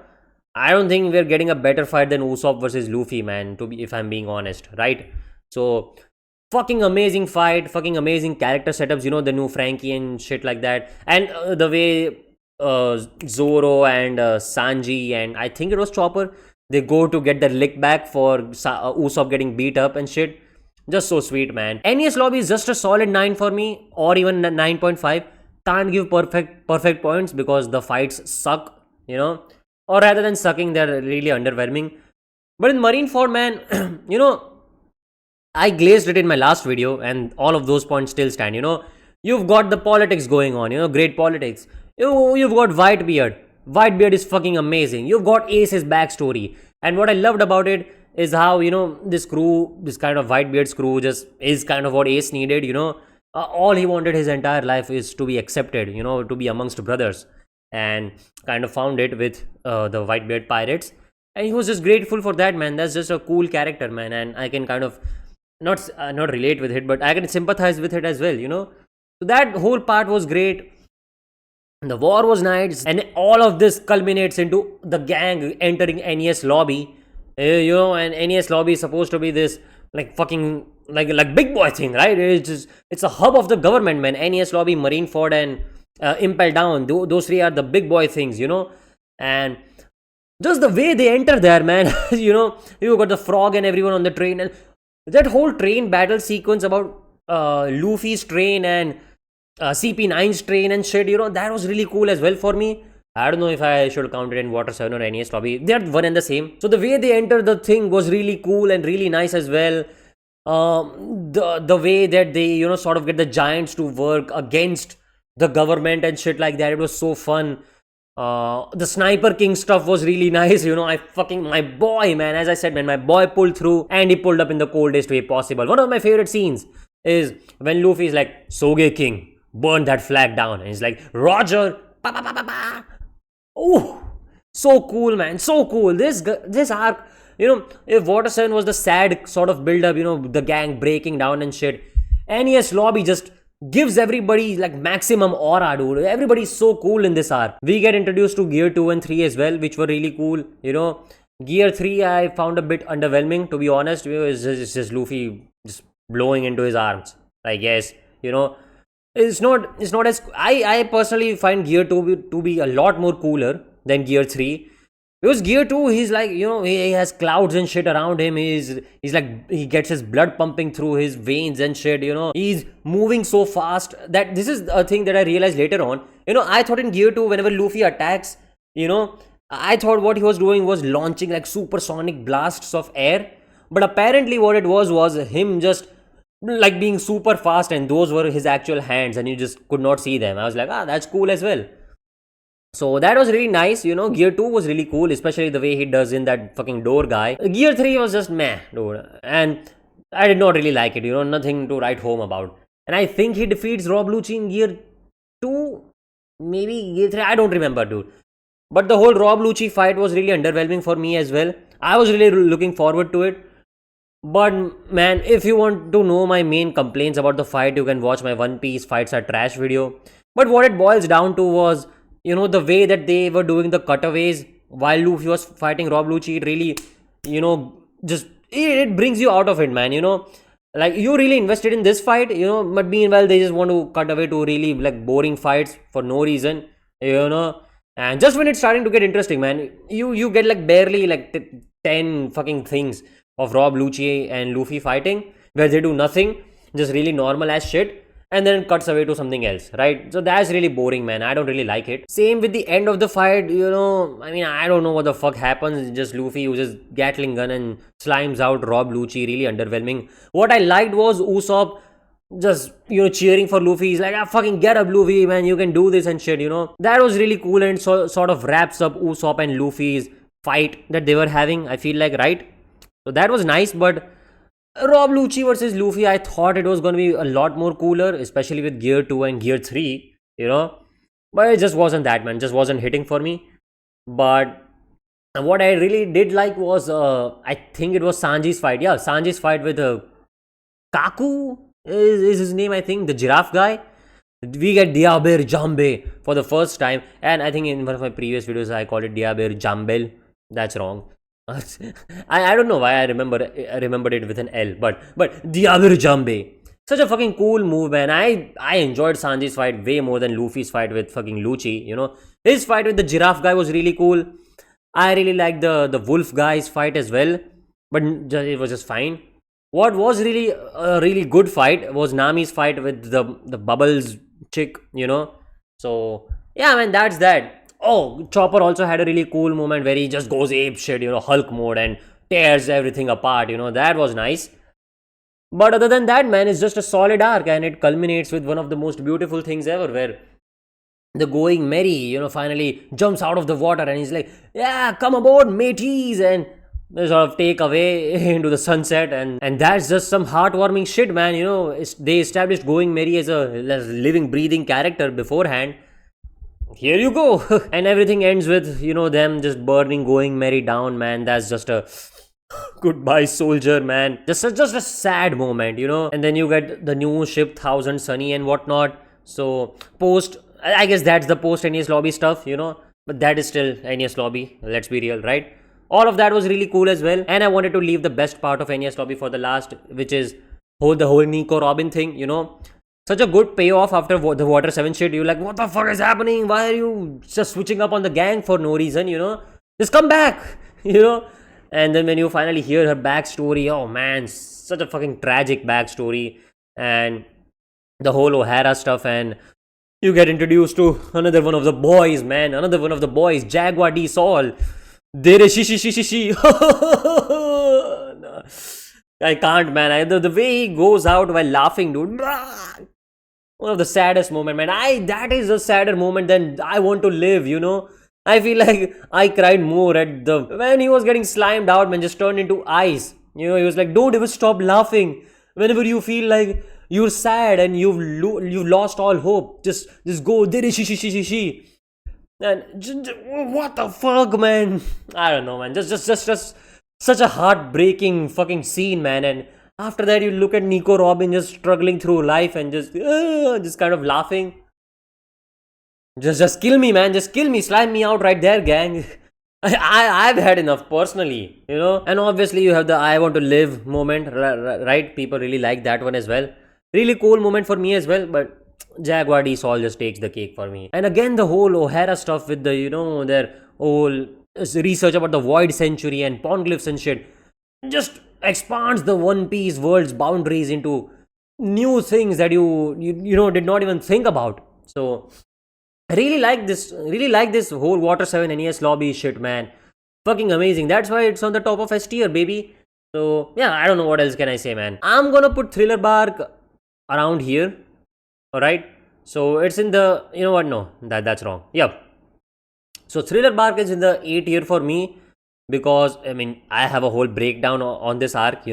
I don't think we're getting a better fight than Usopp versus Luffy, man, if I'm being honest, right? So, fucking amazing fight, fucking amazing character setups, the new Frankie and shit like that. And the way Zoro and Sanji and I think it was Chopper, they go to get their lick back for Usopp getting beat up and shit. Just so sweet, man. NES Lobby is just a solid 9 for me, or even 9.5. Can't give perfect points because the fights suck, or rather than sucking, they're really underwhelming. But in Marineford, man, I glazed it in my last video, and all of those points still stand. You've got the politics going on, great politics. You've got Whitebeard. Whitebeard is fucking amazing. You've got Ace's backstory. And what I loved about it is how, this crew, this kind of Whitebeard's crew just is kind of what Ace needed, all he wanted his entire life is to be accepted, to be amongst brothers. And kind of found it with the Whitebeard pirates. And he was just grateful for that, man. That's just a cool character, man. And I can kind of not relate with it, but I can sympathize with it as well, So that whole part was great. The war was nice, and all of this culminates into the gang entering NES lobby. And NES lobby is supposed to be this like fucking like big boy thing, right? It's a hub of the government, man. NES lobby, Marineford, and Impel Down. Those three are the big boy things, And just the way they enter there, man. You got the frog and everyone on the train, and that whole train battle sequence about Luffy's train and CP9's train and shit, that was really cool as well for me. I don't know if I should count it in Water 7 or NES Lobby. They're one and the same. So the way they enter the thing was really cool and really nice as well. The way that they, sort of get the giants to work against the government and shit like that. It was so fun. The Sniper King stuff was really nice. My boy, man, as I said, man, my boy pulled through and he pulled up in the coldest way possible. One of my favorite scenes is when Luffy is like, Soge King, burn that flag down. And he's like, Roger. Pa, pa, pa, pa, pa. Oh, so cool, man. So cool. This arc, if Water 7 was the sad sort of build up, the gang breaking down and shit, NES Lobby just gives everybody like maximum aura, dude. Everybody's so cool in this arc. We get introduced to Gear 2 and 3 as well, which were really cool. Gear 3 I found a bit underwhelming, to be honest. It's just Luffy just blowing into his arms, I guess. It's not as I personally find Gear 2 to be a lot more cooler than Gear 3. Because Gear 2, he's like, he has clouds and shit around him. He's like, he gets his blood pumping through his veins and shit, He's moving so fast that this is a thing that I realized later on. I thought in Gear 2, whenever Luffy attacks, I thought what he was doing was launching like supersonic blasts of air. But apparently what it was him just like being super fast, and those were his actual hands and you just could not see them. I was like, that's cool as well. So that was really nice, Gear 2 was really cool, especially the way he does in that fucking door guy. Gear 3 was just meh, dude. And I did not really like it, nothing to write home about. And I think he defeats Rob Lucci in Gear 2, maybe Gear 3, I don't remember, dude. But the whole Rob Lucci fight was really underwhelming for me as well. I was really looking forward to it. But man, if you want to know my main complaints about the fight, you can watch my One Piece Fights Are Trash video. But what it boils down to was, the way that they were doing the cutaways while Luffy was fighting Rob Lucci, it really, just, it brings you out of it, man, Like, you're really invested in this fight, but meanwhile, they just want to cut away to really, like, boring fights for no reason, And just when it's starting to get interesting, man, you get, like, barely, like, 10 fucking things of Rob Lucci and Luffy fighting, where they do nothing, just really normal as shit, and then it cuts away to something else, right? So that's really boring, man. I don't really like it. Same with the end of the fight, I don't know what the fuck happens. Just Luffy uses Gatling gun and slimes out Rob Lucci, really underwhelming. What I liked was Usopp just cheering for Luffy. He's like, ah, fucking get up, Luffy, man, you can do this and shit. That was really cool, and so sort of wraps up Usopp and Luffy's fight that they were having, I feel like, right? So that was nice. But Rob Lucci versus Luffy, I thought it was going to be a lot more cooler, especially with Gear 2 and Gear 3, but it just wasn't that, man. Just wasn't hitting for me. But what I really did like was, I think it was Sanji's fight. Yeah, Sanji's fight with Kaku is his name, I think, the giraffe guy. We get Diaber Jambe for the first time, and I think in one of my previous videos I called it Diaber Jambel. That's wrong. I don't know why I remembered it with an L, but Diaber Jambe. Such a fucking cool move, man. I enjoyed Sanji's fight way more than Luffy's fight with fucking Lucci. His fight with the giraffe guy was really cool. I really liked the wolf guy's fight as well, but it was just fine. What was really a really good fight was Nami's fight with the Bubbles chick. So yeah, man, that's that. Oh, Chopper also had a really cool moment where he just goes ape shit, Hulk mode, and tears everything apart. That was nice. But other than that, man, it's just a solid arc, and it culminates with one of the most beautiful things ever, where the going merry, finally jumps out of the water, and he's like, yeah, come aboard, mateys, and they sort of take away into the sunset, and that's just some heartwarming shit, man. They established going merry as a living, breathing character beforehand. Here you go. And everything ends with, them just burning going merry down, man. That's just a goodbye, soldier, man. Just a sad moment, and then you get the new ship, Thousand Sunny and whatnot. So I guess that's the post NES lobby stuff, but that is still NES lobby, let's be real, right? All of that was really cool as well, and I wanted to leave the best part of NES lobby for the last, which is the whole Nico Robin thing. Such a good payoff after the Water 7 shit. You're like, what the fuck is happening? Why are you just switching up on the gang for no reason, just come back. And then when you finally hear her backstory, oh man, such a fucking tragic backstory, and the whole O'Hara stuff, and you get introduced to another one of the boys, man. Another one of the boys, Jaguar D Sol. Dere shi shi shi shi shi. No, I can't, man. The way he goes out while laughing, dude. One of the saddest moment, man. That is a sadder moment than I Want to Live, I feel like I cried more at when he was getting slimed out, man, just turned into ice. He was like, don't ever stop laughing. Whenever you feel like you're sad and you've lost all hope, just go, dere shi shi shi shi shi. And what the fuck, man? I don't know, man. Just such a heartbreaking fucking scene, man. And after that, you look at Nico Robin just struggling through life and just kind of laughing. Just kill me, man. Just kill me. Slime me out right there, gang. I've had enough personally, And obviously, you have the I Want to Live moment, right? People really like that one as well. Really cool moment for me as well, but Jaguar D Sol just takes the cake for me. And again, the whole O'Hara stuff with the, their whole research about the Void Century and Poneglyphs and shit just expands the One Piece world's boundaries into new things that you did not even think about. So I really like this whole Water 7 NES lobby shit, man. Fucking amazing. That's why it's on the top of S tier, baby. So yeah, I don't know what else can I say, man. I'm gonna put Thriller Bark around here. Alright. So it's in the, you know what, no, that's wrong. Yep. So Thriller Bark is in the A tier for me, because I have a whole breakdown on this arc.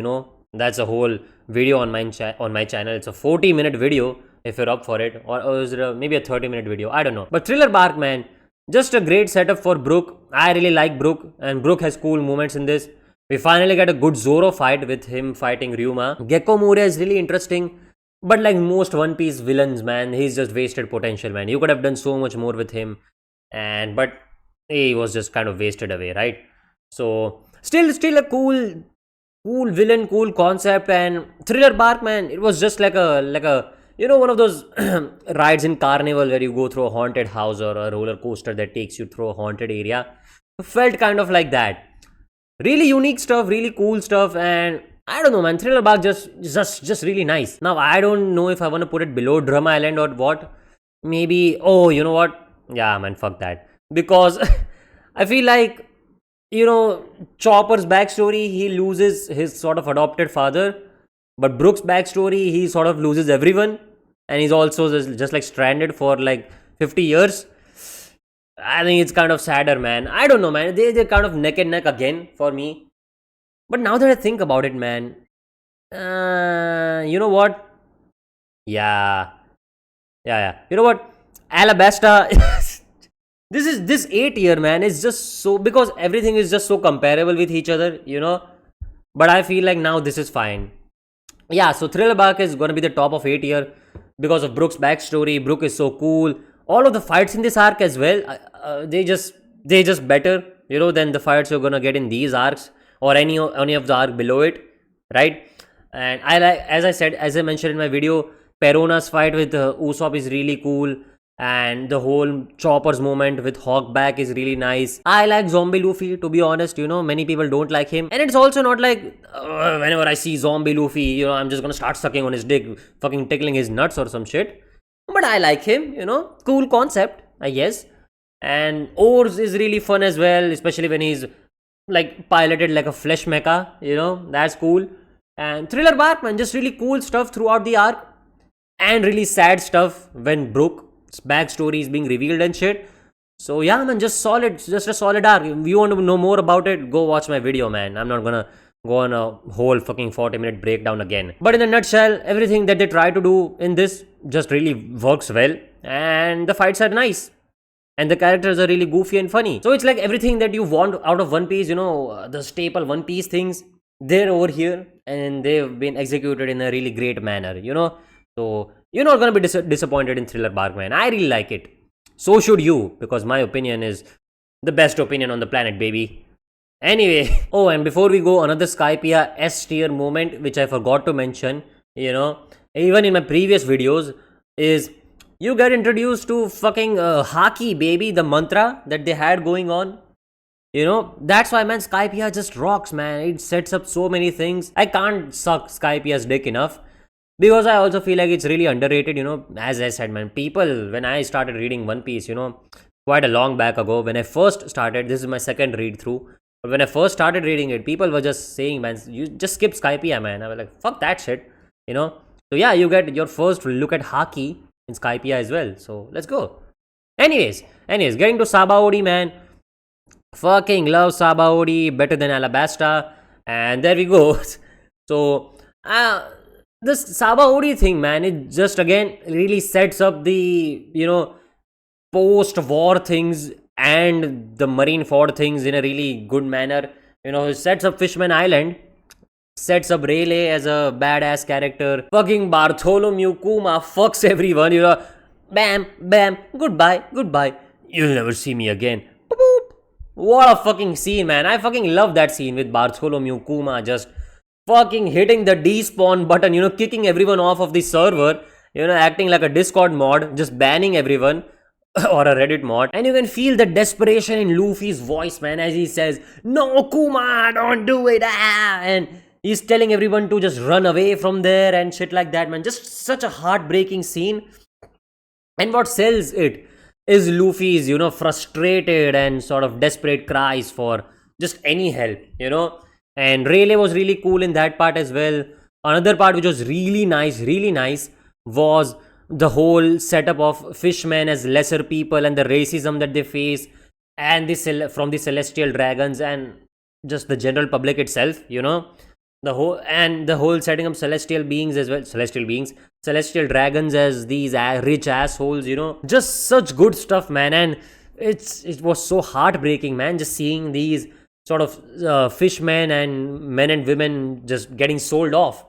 That's a whole video on my channel. It's a 40-minute video if you're up for it, or is it maybe a 30-minute video, I don't know. But Thriller Bark, man, just a great setup for Brook. I really like Brook, and Brook has cool moments in this. We finally get a good Zoro fight with him fighting Ryuma. Gecko Moria is really interesting, but like most One Piece villains, man, he's just wasted potential, man. You could have done so much more with him, but he was just kind of wasted away, right? So still a cool villain, cool concept. And Thriller Bark, man, it was just like a one of those rides in Carnival where you go through a haunted house, or a roller coaster that takes you through a haunted area. It felt kind of like that. Really unique stuff, really cool stuff, and I don't know, man. Thriller Bark just really nice. Now I don't know if I want to put it below Drum Island or what. Maybe. Oh, you know what? Yeah, man. Fuck that. Because I feel like, Chopper's backstory, he loses his sort of adopted father. But Brook's backstory, he sort of loses everyone, and he's also just like stranded for like 50 years. I think it's kind of sadder, man. I don't know, man. They're kind of neck and neck again for me. But now that I think about it, man, you know what? Yeah, yeah. You know what? Alabasta. This 8 year, man, is just so, because everything is just so comparable with each other, you know. But I feel like now this is fine. Yeah, so Thriller Bark is gonna be the top of 8 year because of Brook's backstory. Brook is so cool. All of the fights in this arc as well, they just better, you know, than the fights you're gonna get in these arcs or any of the arc below it, right? And I like, as I mentioned in my video, Perona's fight with Usopp is really cool, and the whole Chopper's moment with Hawkback is really nice. I like Zombie Luffy, to be honest. You know, many people don't like him, and it's also not like whenever I see Zombie Luffy, you know, I'm just gonna start sucking on his dick, fucking tickling his nuts or some shit. But I like him, you know, cool concept, I guess. And Ors is really fun as well, especially when he's like piloted like a flesh mecha, you know, that's cool. And Thriller Bark, man, just really cool stuff throughout the arc, and really sad stuff when Brook's backstory is being revealed and shit. So yeah, man, just a solid arc. If you want to know more about it, go watch my video, man. I'm not gonna go on a whole fucking 40-minute breakdown again. But in a nutshell, everything that they try to do in this just really works well, and the fights are nice. And the characters are really goofy and funny. So it's like everything that you want out of One Piece, you know, the staple One Piece things, they're over here, and they've been executed in a really great manner, you know. So you're not gonna be disappointed in Thriller Bark, man. I really like it. So should you, because my opinion is the best opinion on the planet, baby. Anyway, oh, and before we go, another Skypiea S tier moment, which I forgot to mention, you know, even in my previous videos, is you get introduced to fucking Haki, baby, the mantra that they had going on. You know, that's why, man, Skypiea just rocks, man. It sets up so many things. I can't suck Skypiea's dick enough, because I also feel like it's really underrated, you know. As I said, man, people, when I started reading One Piece, you know, quite a long back ago, when I first started, this is my second read through, but when I first started reading it, people were just saying, man, you just skip Skypiea, man. I was like, fuck that shit, you know. So yeah, you get your first look at Haki in Skypiea as well. So let's go. Anyways, getting to Sabaody, man. Fucking love Sabaody, better than Alabasta. And there we go. So, this Sabaody thing, man, it just again really sets up the, you know, post-war things and the Marineford things in a really good manner. You know, it sets up Fishman Island, sets up Rayleigh as a badass character. Fucking Bartholomew Kuma fucks everyone, you know. Bam, bam, goodbye. You'll never see me again. Boop, boop. What a fucking scene, man. I fucking love that scene with Bartholomew Kuma just fucking hitting the despawn button, you know, kicking everyone off of the server, you know, acting like a Discord mod, just banning everyone. Or a Reddit mod. And you can feel the desperation in Luffy's voice, man, as he says, "No, Kuma, don't do it." And he's telling everyone to just run away from there and shit like that, man. Just such a heartbreaking scene. And what sells it is Luffy's, you know, frustrated and sort of desperate cries for just any help, you know. And Rayleigh was really cool in that part as well. Another part which was really nice, was the whole setup of fishmen as lesser people and the racism that they face, and from the celestial dragons and just the general public itself, you know. The whole setting up celestial beings as well, celestial dragons as these rich assholes, you know. Just such good stuff, man. And it was so heartbreaking, man, just seeing these sort of fishmen and men and women just getting sold off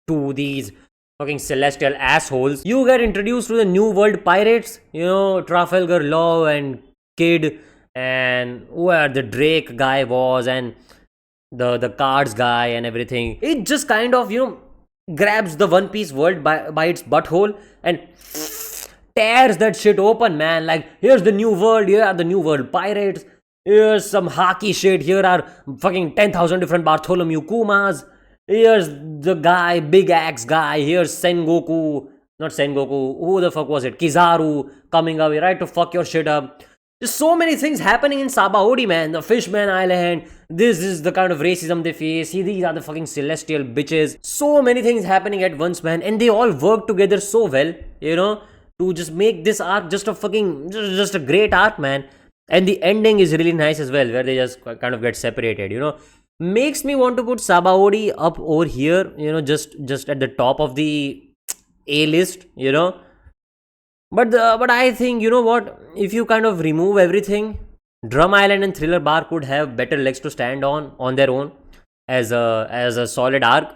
to these fucking celestial assholes. You get introduced to the New World pirates, you know, Trafalgar Law and Kid, and where the Drake guy was, and the cards guy and everything. It just kind of, you know, grabs the One Piece world by its butthole and tears that shit open, man. Like, here's the new world, here are the New World pirates, here's some Haki shit, here are fucking 10,000 different Bartholomew Kumas, here's the guy, Big Axe guy, here's Sengoku, not Sengoku, who the fuck was it, Kizaru coming away, right, to fuck your shit up. There's so many things happening in Sabaody, man. The Fishman Island. This is the kind of racism they face. See, these are the fucking celestial bitches. So many things happening at once, man. And they all work together so well, to just make this arc just a fucking, just a great arc, man. And the ending is really nice as well, where they just kind of get separated. Makes me want to put Sabaody up over here, just at the top of the A list. But I think, you know what, if you kind of remove everything, Drum Island and Thriller Bar could have better legs to stand on their own as a solid arc.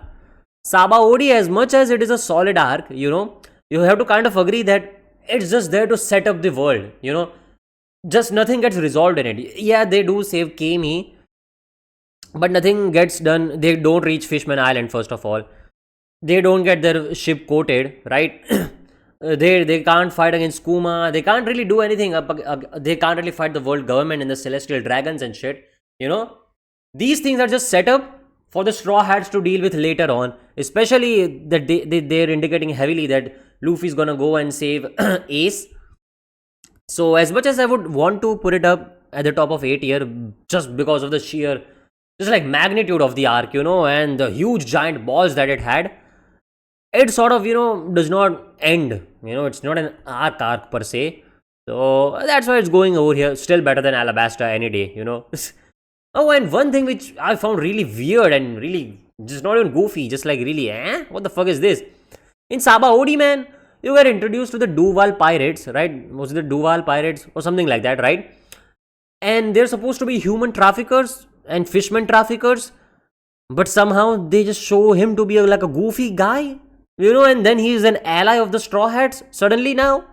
Sabaody, as much as it is a solid arc, you have to kind of agree that it's just there to set up the world. Just nothing gets resolved in it. Yeah, they do save Kami, but nothing gets done. They don't reach Fishman Island, first of all. They don't get their ship coated, right? They can't fight against Kuma. They can't really do anything. They can't really fight the world government and the celestial dragons and shit. These things are just set up for the Straw Hats to deal with later on. Especially that they're indicating heavily that Luffy's gonna go and save Ace. So as much as I would want to put it up at the top of A tier, just because of the sheer, just like magnitude of the arc, and the huge giant balls that it had, it sort of, does not end. It's not an arc per se. So that's why it's going over here. Still better than Alabasta any day. Oh, and one thing which I found really weird and really just not even goofy, just like really, what the fuck is this? In Sabaody, man, you were introduced to the Duval Pirates, right? Was it the Duval Pirates or something like that, right? And they're supposed to be human traffickers and fishmen traffickers, but somehow they just show him to be like a goofy guy, and then he's an ally of the Straw Hats suddenly now.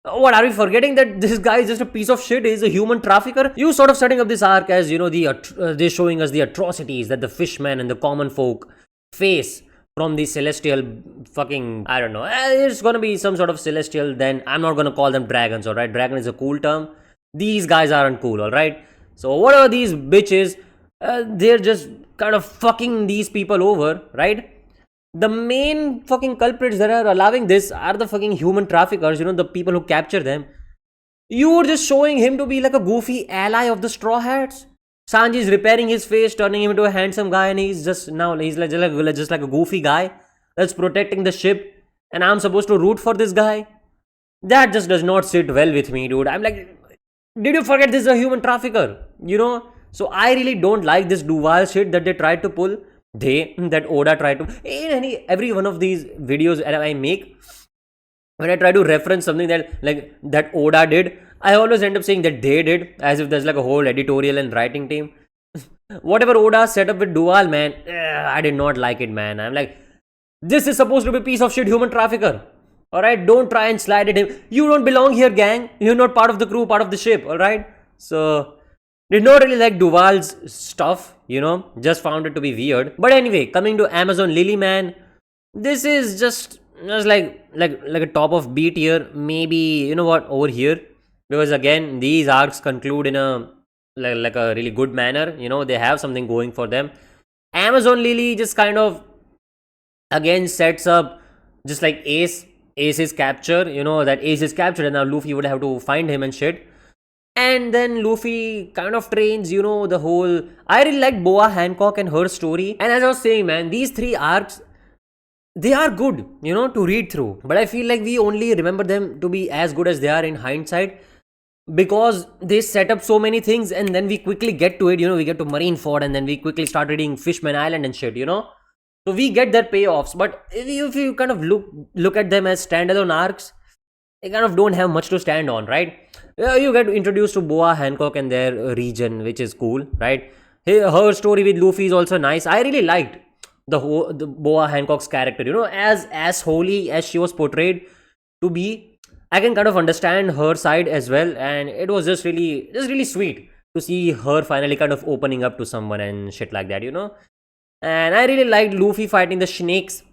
What, are we forgetting that this guy is just a piece of shit? He's a human trafficker. You sort of setting up this arc as, they're showing us the atrocities that the fishmen and the common folk face from the celestial fucking, I don't know, it's gonna be some sort of celestial. Then I'm not gonna call them dragons, alright? Dragon is a cool term. These guys aren't cool, alright? So whatever these bitches, they're just kind of fucking these people over, right? The main fucking culprits that are allowing this are the fucking human traffickers, the people who capture them. You were just showing him to be like a goofy ally of the Straw Hats. Sanji is repairing his face, turning him into a handsome guy, and he's just like a goofy guy that's protecting the ship, and I'm supposed to root for this guy. That just does not sit well with me, dude. I'm like, did you forget this is a human trafficker? So I really don't like this Duval shit that they tried to pull. That Oda tried to, in every one of these videos that I make, when I try to reference something that Oda did, I always end up saying that they did, as if there's like a whole editorial and writing team. Whatever Oda set up with Duval, man, I did not like it, man. I'm like, this is supposed to be a piece of shit human trafficker. Alright, don't try and slide at him. You don't belong here, gang. You're not part of the crew, part of the ship, alright? So did not really like Duval's stuff, just found it to be weird. But anyway, coming to Amazon Lily, man, this is just like a top of B tier, maybe, over here, because again, these arcs conclude in a like a really good manner. They have something going for them. Amazon Lily just kind of again sets up just like Ace's capture, that Ace is captured and now Luffy would have to find him and shit. And then Luffy kind of trains, the whole... I really like Boa Hancock and her story. And as I was saying, man, these three arcs, they are good, to read through. But I feel like we only remember them to be as good as they are in hindsight, because they set up so many things and then we quickly get to it, we get to Marineford and then we quickly start reading Fishman Island and shit, So we get their payoffs. But if you kind of look at them as standalone arcs, they kind of don't have much to stand on, right? You get introduced to Boa Hancock and their region, which is cool, right? Her story with Luffy is also nice. I really liked the Boa Hancock's character, as holy as she was portrayed to be. I can kind of understand her side as well, and it was just really sweet to see her finally kind of opening up to someone and shit like that, And I really liked Luffy fighting the snakes.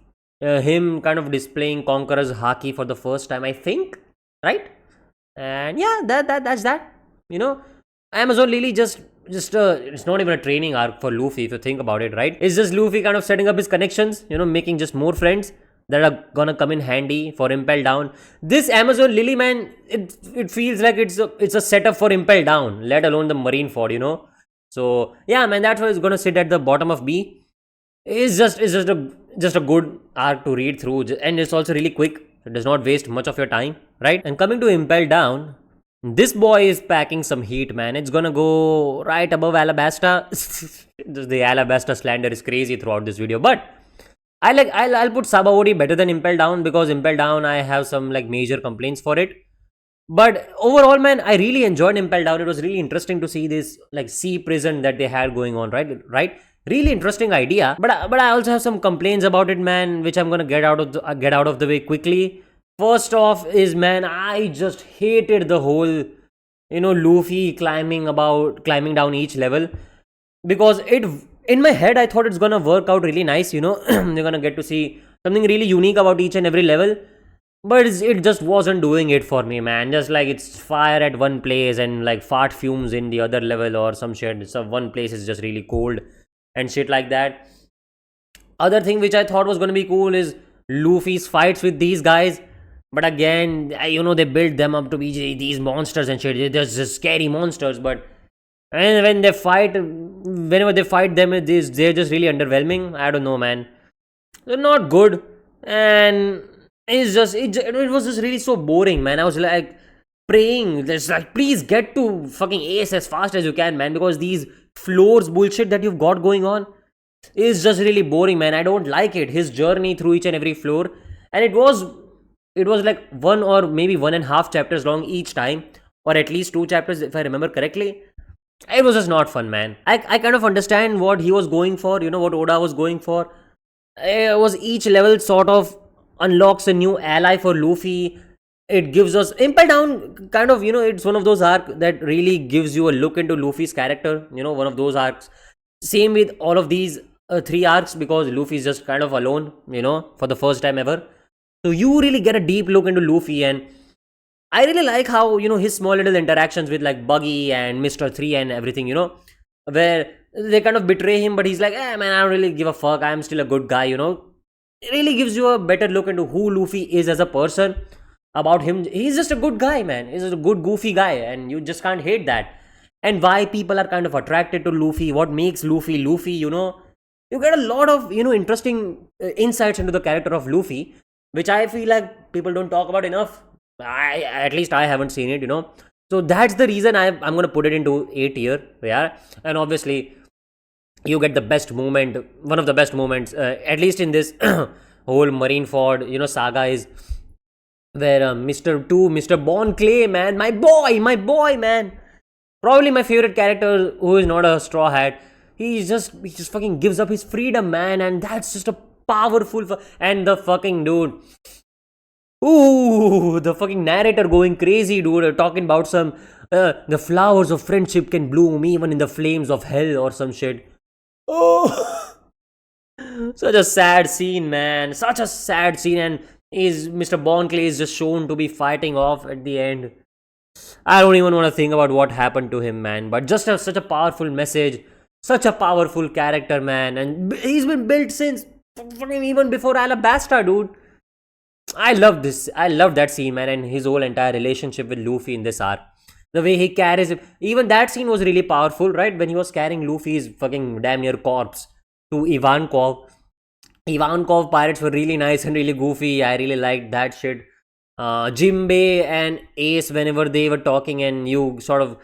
Him kind of displaying Conqueror's Haki for the first time, I think, right? And yeah, that's that. Amazon Lily just it's not even a training arc for Luffy if you think about it, right? It's just Luffy kind of setting up his connections, making just more friends. that are gonna come in handy for Impel Down. This Amazon Lily, man, it feels like it's a setup for Impel Down, let alone the Marineford, So yeah, man, that's why it's gonna sit at the bottom of B. It's just a good arc to read through, and it's also really quick. It does not waste much of your time, right? And coming to Impel Down, this boy is packing some heat, man. It's gonna go right above Alabasta. The Alabasta slander is crazy throughout this video, but I'll put Sabaody better than Impel Down, because Impel Down I have some like major complaints for it. But overall, man, I really enjoyed Impel Down. It was really interesting to see this like sea prison that they had going on, right? Really interesting idea. But I also have some complaints about it, man, which I'm gonna get out of the way quickly. First off is, man, I just hated the whole Luffy climbing down each level, because it in my head I thought it's gonna work out really nice. You're gonna get to see something really unique about each and every level. But it just wasn't doing it for me, man. Just like it's fire at one place and like fart fumes in the other level or some shit. So one place is just really cold and shit like that. Other thing which I thought was gonna be cool is Luffy's fights with these guys. But again, they built them up to be these monsters and shit. They're just scary monsters. But and whenever they fight them, they're just really underwhelming. I don't know, man. They're not good. And it was just really so boring, man. I was like praying, just like, please get to fucking Ace as fast as you can, man, because these floors bullshit that you've got going on is just really boring, man. I don't like it. His journey through each and every floor, and it was like 1 or maybe 1.5 chapters long each time, or at least 2 chapters if I remember correctly. It was just not fun, man. I kind of understand what he was going for, what Oda was going for. It was each level sort of unlocks a new ally for Luffy. It gives us Impel Down, kind of, it's one of those arcs that really gives you a look into Luffy's character, one of those arcs. Same with all of these 3 arcs, because Luffy's just kind of alone, for the first time ever. So you really get a deep look into Luffy, and I really like how, his small little interactions with like Buggy and Mr. 3 and everything, where they kind of betray him, but he's like, man, I don't really give a fuck. I'm still a good guy, It really gives you a better look into who Luffy is as a person. About him, he's just a good guy, man. He's a good goofy guy, and you just can't hate that. And why people are kind of attracted to Luffy, what makes Luffy, you get a lot of, interesting insights into the character of Luffy, which I feel like people don't talk about enough. At least I haven't seen it, So that's the reason I'm going to put it into A tier, yeah. And obviously, you get the best moment, one of the best moments, at least in this whole Marineford, saga, is where Mr. Bon Clay, man, my boy, man, probably my favorite character who is not a straw hat. He just fucking gives up his freedom, man, and that's just a powerful. And the fucking dude, ooh, the fucking narrator going crazy, dude, talking about some the flowers of friendship can bloom even in the flames of hell or some shit. Oh, such a sad scene, man. Such a sad scene. And Mr. Bonclay is just shown to be fighting off at the end. I don't even want to think about what happened to him, man. But just such a powerful message. Such a powerful character, man. And he's been built since even before Alabasta, dude. I love this. I love that scene, man. And his whole entire relationship with Luffy in this arc. The way he carries him. Even that scene was really powerful, right? When he was carrying Luffy's fucking damn near corpse to Ivankov. Ivankov pirates were really nice and really goofy. I really liked that shit. Jimbei and Ace, whenever they were talking and you sort of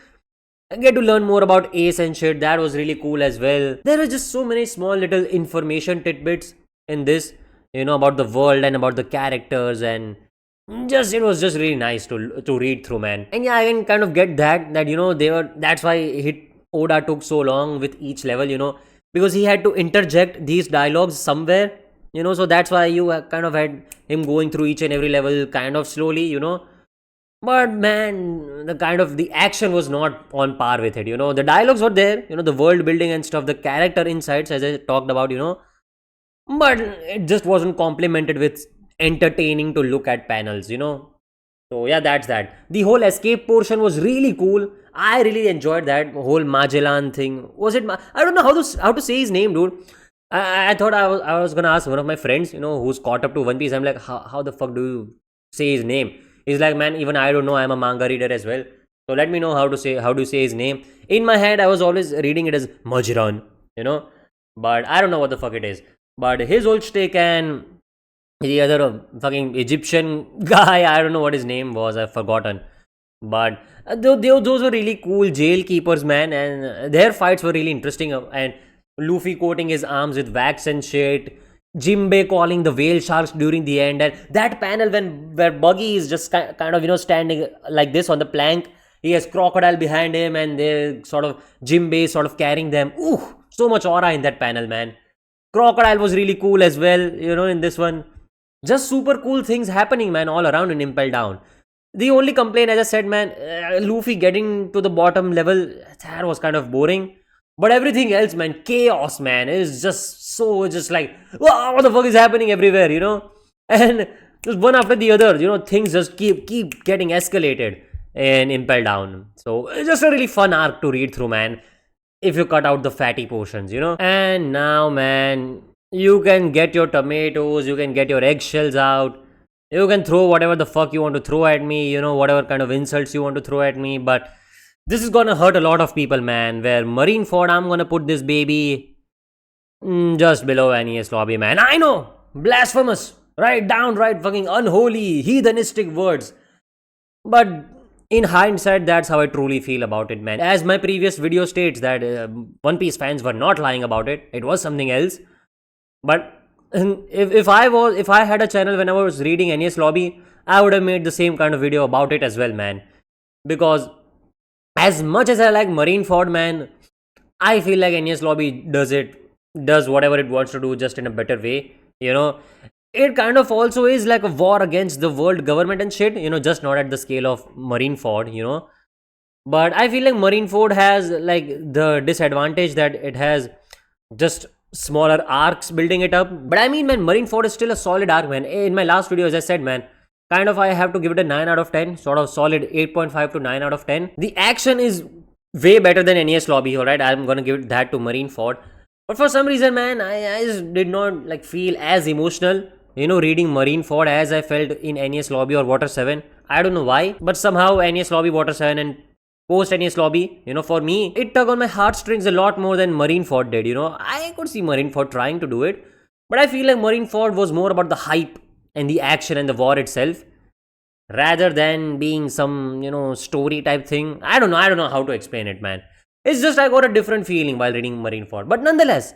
get to learn more about Ace and shit, that was really cool as well. There are just so many small little information tidbits in this, about the world and about the characters, and it was just really nice to read through, man. And yeah, I can kind of get that that's why Oda took so long with each level, because he had to interject these dialogues somewhere, so that's why you kind of had him going through each and every level kind of slowly, but man, the action was not on par with it, the dialogues were there, the world building and stuff, the character insights as I talked about, but it just wasn't complemented with entertaining to look at panels, So yeah, that's that. The whole escape portion was really cool. I really enjoyed that whole Magellan thing. Was it? I don't know how to say his name, dude. I thought I was gonna ask one of my friends, who's caught up to One Piece. I'm like, how the fuck do you say his name? He's like, man, even I don't know. I'm a manga reader as well. So let me know how to say his name. In my head, I was always reading it as Majran, but I don't know what the fuck it is. But his old stick and the other fucking Egyptian guy, I don't know what his name was. I've forgotten. But those were really cool jail keepers, man, and their fights were really interesting. And Luffy coating his arms with wax and shit. Jimbei calling the whale sharks during the end, and that panel where Buggy is just kind of standing like this on the plank. He has Crocodile behind him, and they sort of Jimbei sort of carrying them. Ooh, so much aura in that panel, man. Crocodile was really cool as well, in this one. Just super cool things happening, man, all around in Impel Down. The only complaint, as I said, man, Luffy getting to the bottom level, that was kind of boring. But everything else, man, chaos, man, is just so, just like, wow, what the fuck is happening everywhere, And just one after the other, things just keep getting escalated and Impel Down. So it's just a really fun arc to read through, man, if you cut out the fatty portions, And now, man, you can get your tomatoes, you can get your eggshells out. You can throw whatever the fuck you want to throw at me, whatever kind of insults you want to throw at me, but this is gonna hurt a lot of people, man. Where Marineford, I'm gonna put this baby just below NES lobby, man. I know! Blasphemous! Right, downright fucking unholy, heathenistic words. But in hindsight, that's how I truly feel about it, man. As my previous video states that One Piece fans were not lying about it, it was something else. But if I had a channel when I was reading NES lobby, I would have made the same kind of video about it as well, man. Because as much as I like Marineford, man, I feel like NES lobby does whatever it wants to do, just in a better way. It kind of also is like a war against the world government and shit. Just not at the scale of Marineford. But I feel like Marineford has like the disadvantage that it has just smaller arcs building it up. But I mean, man, Marineford is still a solid arc, man. In my last video, as I said, man, kind of I have to give it a 9 out of 10, sort of solid 8.5 to 9 out of 10. The action is way better than NES lobby, alright? I'm gonna give that to Marineford. But for some reason, man, I just did not like feel as emotional, reading Marineford as I felt in NES lobby or Water 7. I don't know why, but somehow NES lobby, Water 7 and post NES lobby, for me, it tugged on my heartstrings a lot more than Marineford did, I could see Marineford trying to do it, but I feel like Marineford was more about the hype and the action and the war itself, rather than being some, story type thing. I don't know how to explain it, man. It's just I got a different feeling while reading Marineford. But nonetheless,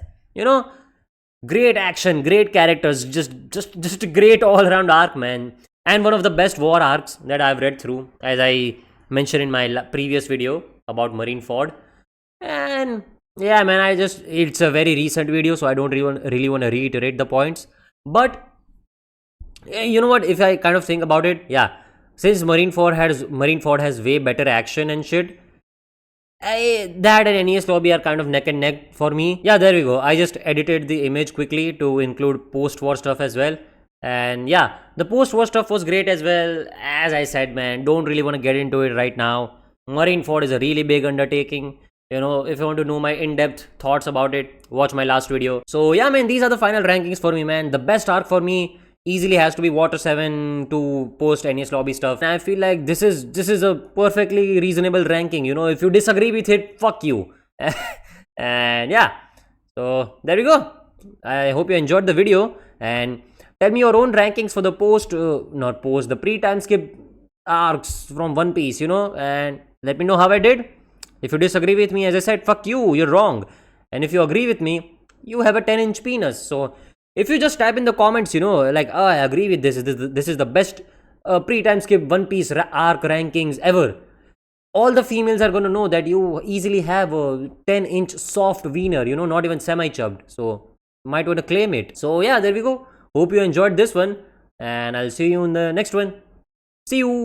great action, great characters, just a great all-around arc, man. And one of the best war arcs that I've read through, as I mentioned in my previous video about Marineford. And yeah, man, it's a very recent video, so I don't really want to reiterate the points. But you know what, if I kind of think about it, yeah, since Marineford has way better action and shit, that and NES lobby are kind of neck and neck for me. Yeah, there we go. I just edited the image quickly to include post-war stuff as well. And yeah, the post-war stuff was great as well. As I said, man, don't really want to get into it right now. Marineford is a really big undertaking. If you want to know my in-depth thoughts about it, watch my last video. So yeah, man, these are the final rankings for me, man. The best arc for me easily has to be Water 7 to post NES lobby stuff. And I feel like this is a perfectly reasonable ranking. If you disagree with it, fuck you. And yeah, so there we go. I hope you enjoyed the video, and tell me your own rankings for the the pre-time skip arcs from One Piece, and let me know how I did. If you disagree with me, as I said, fuck you, you're wrong. And if you agree with me, you have a 10-inch penis. So if you just type in the comments, like, oh, I agree with this. This is the best pre-time skip One Piece arc rankings ever. All the females are going to know that you easily have a 10-inch soft wiener, not even semi-chubbed. So might want to claim it. So yeah, there we go. Hope you enjoyed this one, and I'll see you in the next one. See you.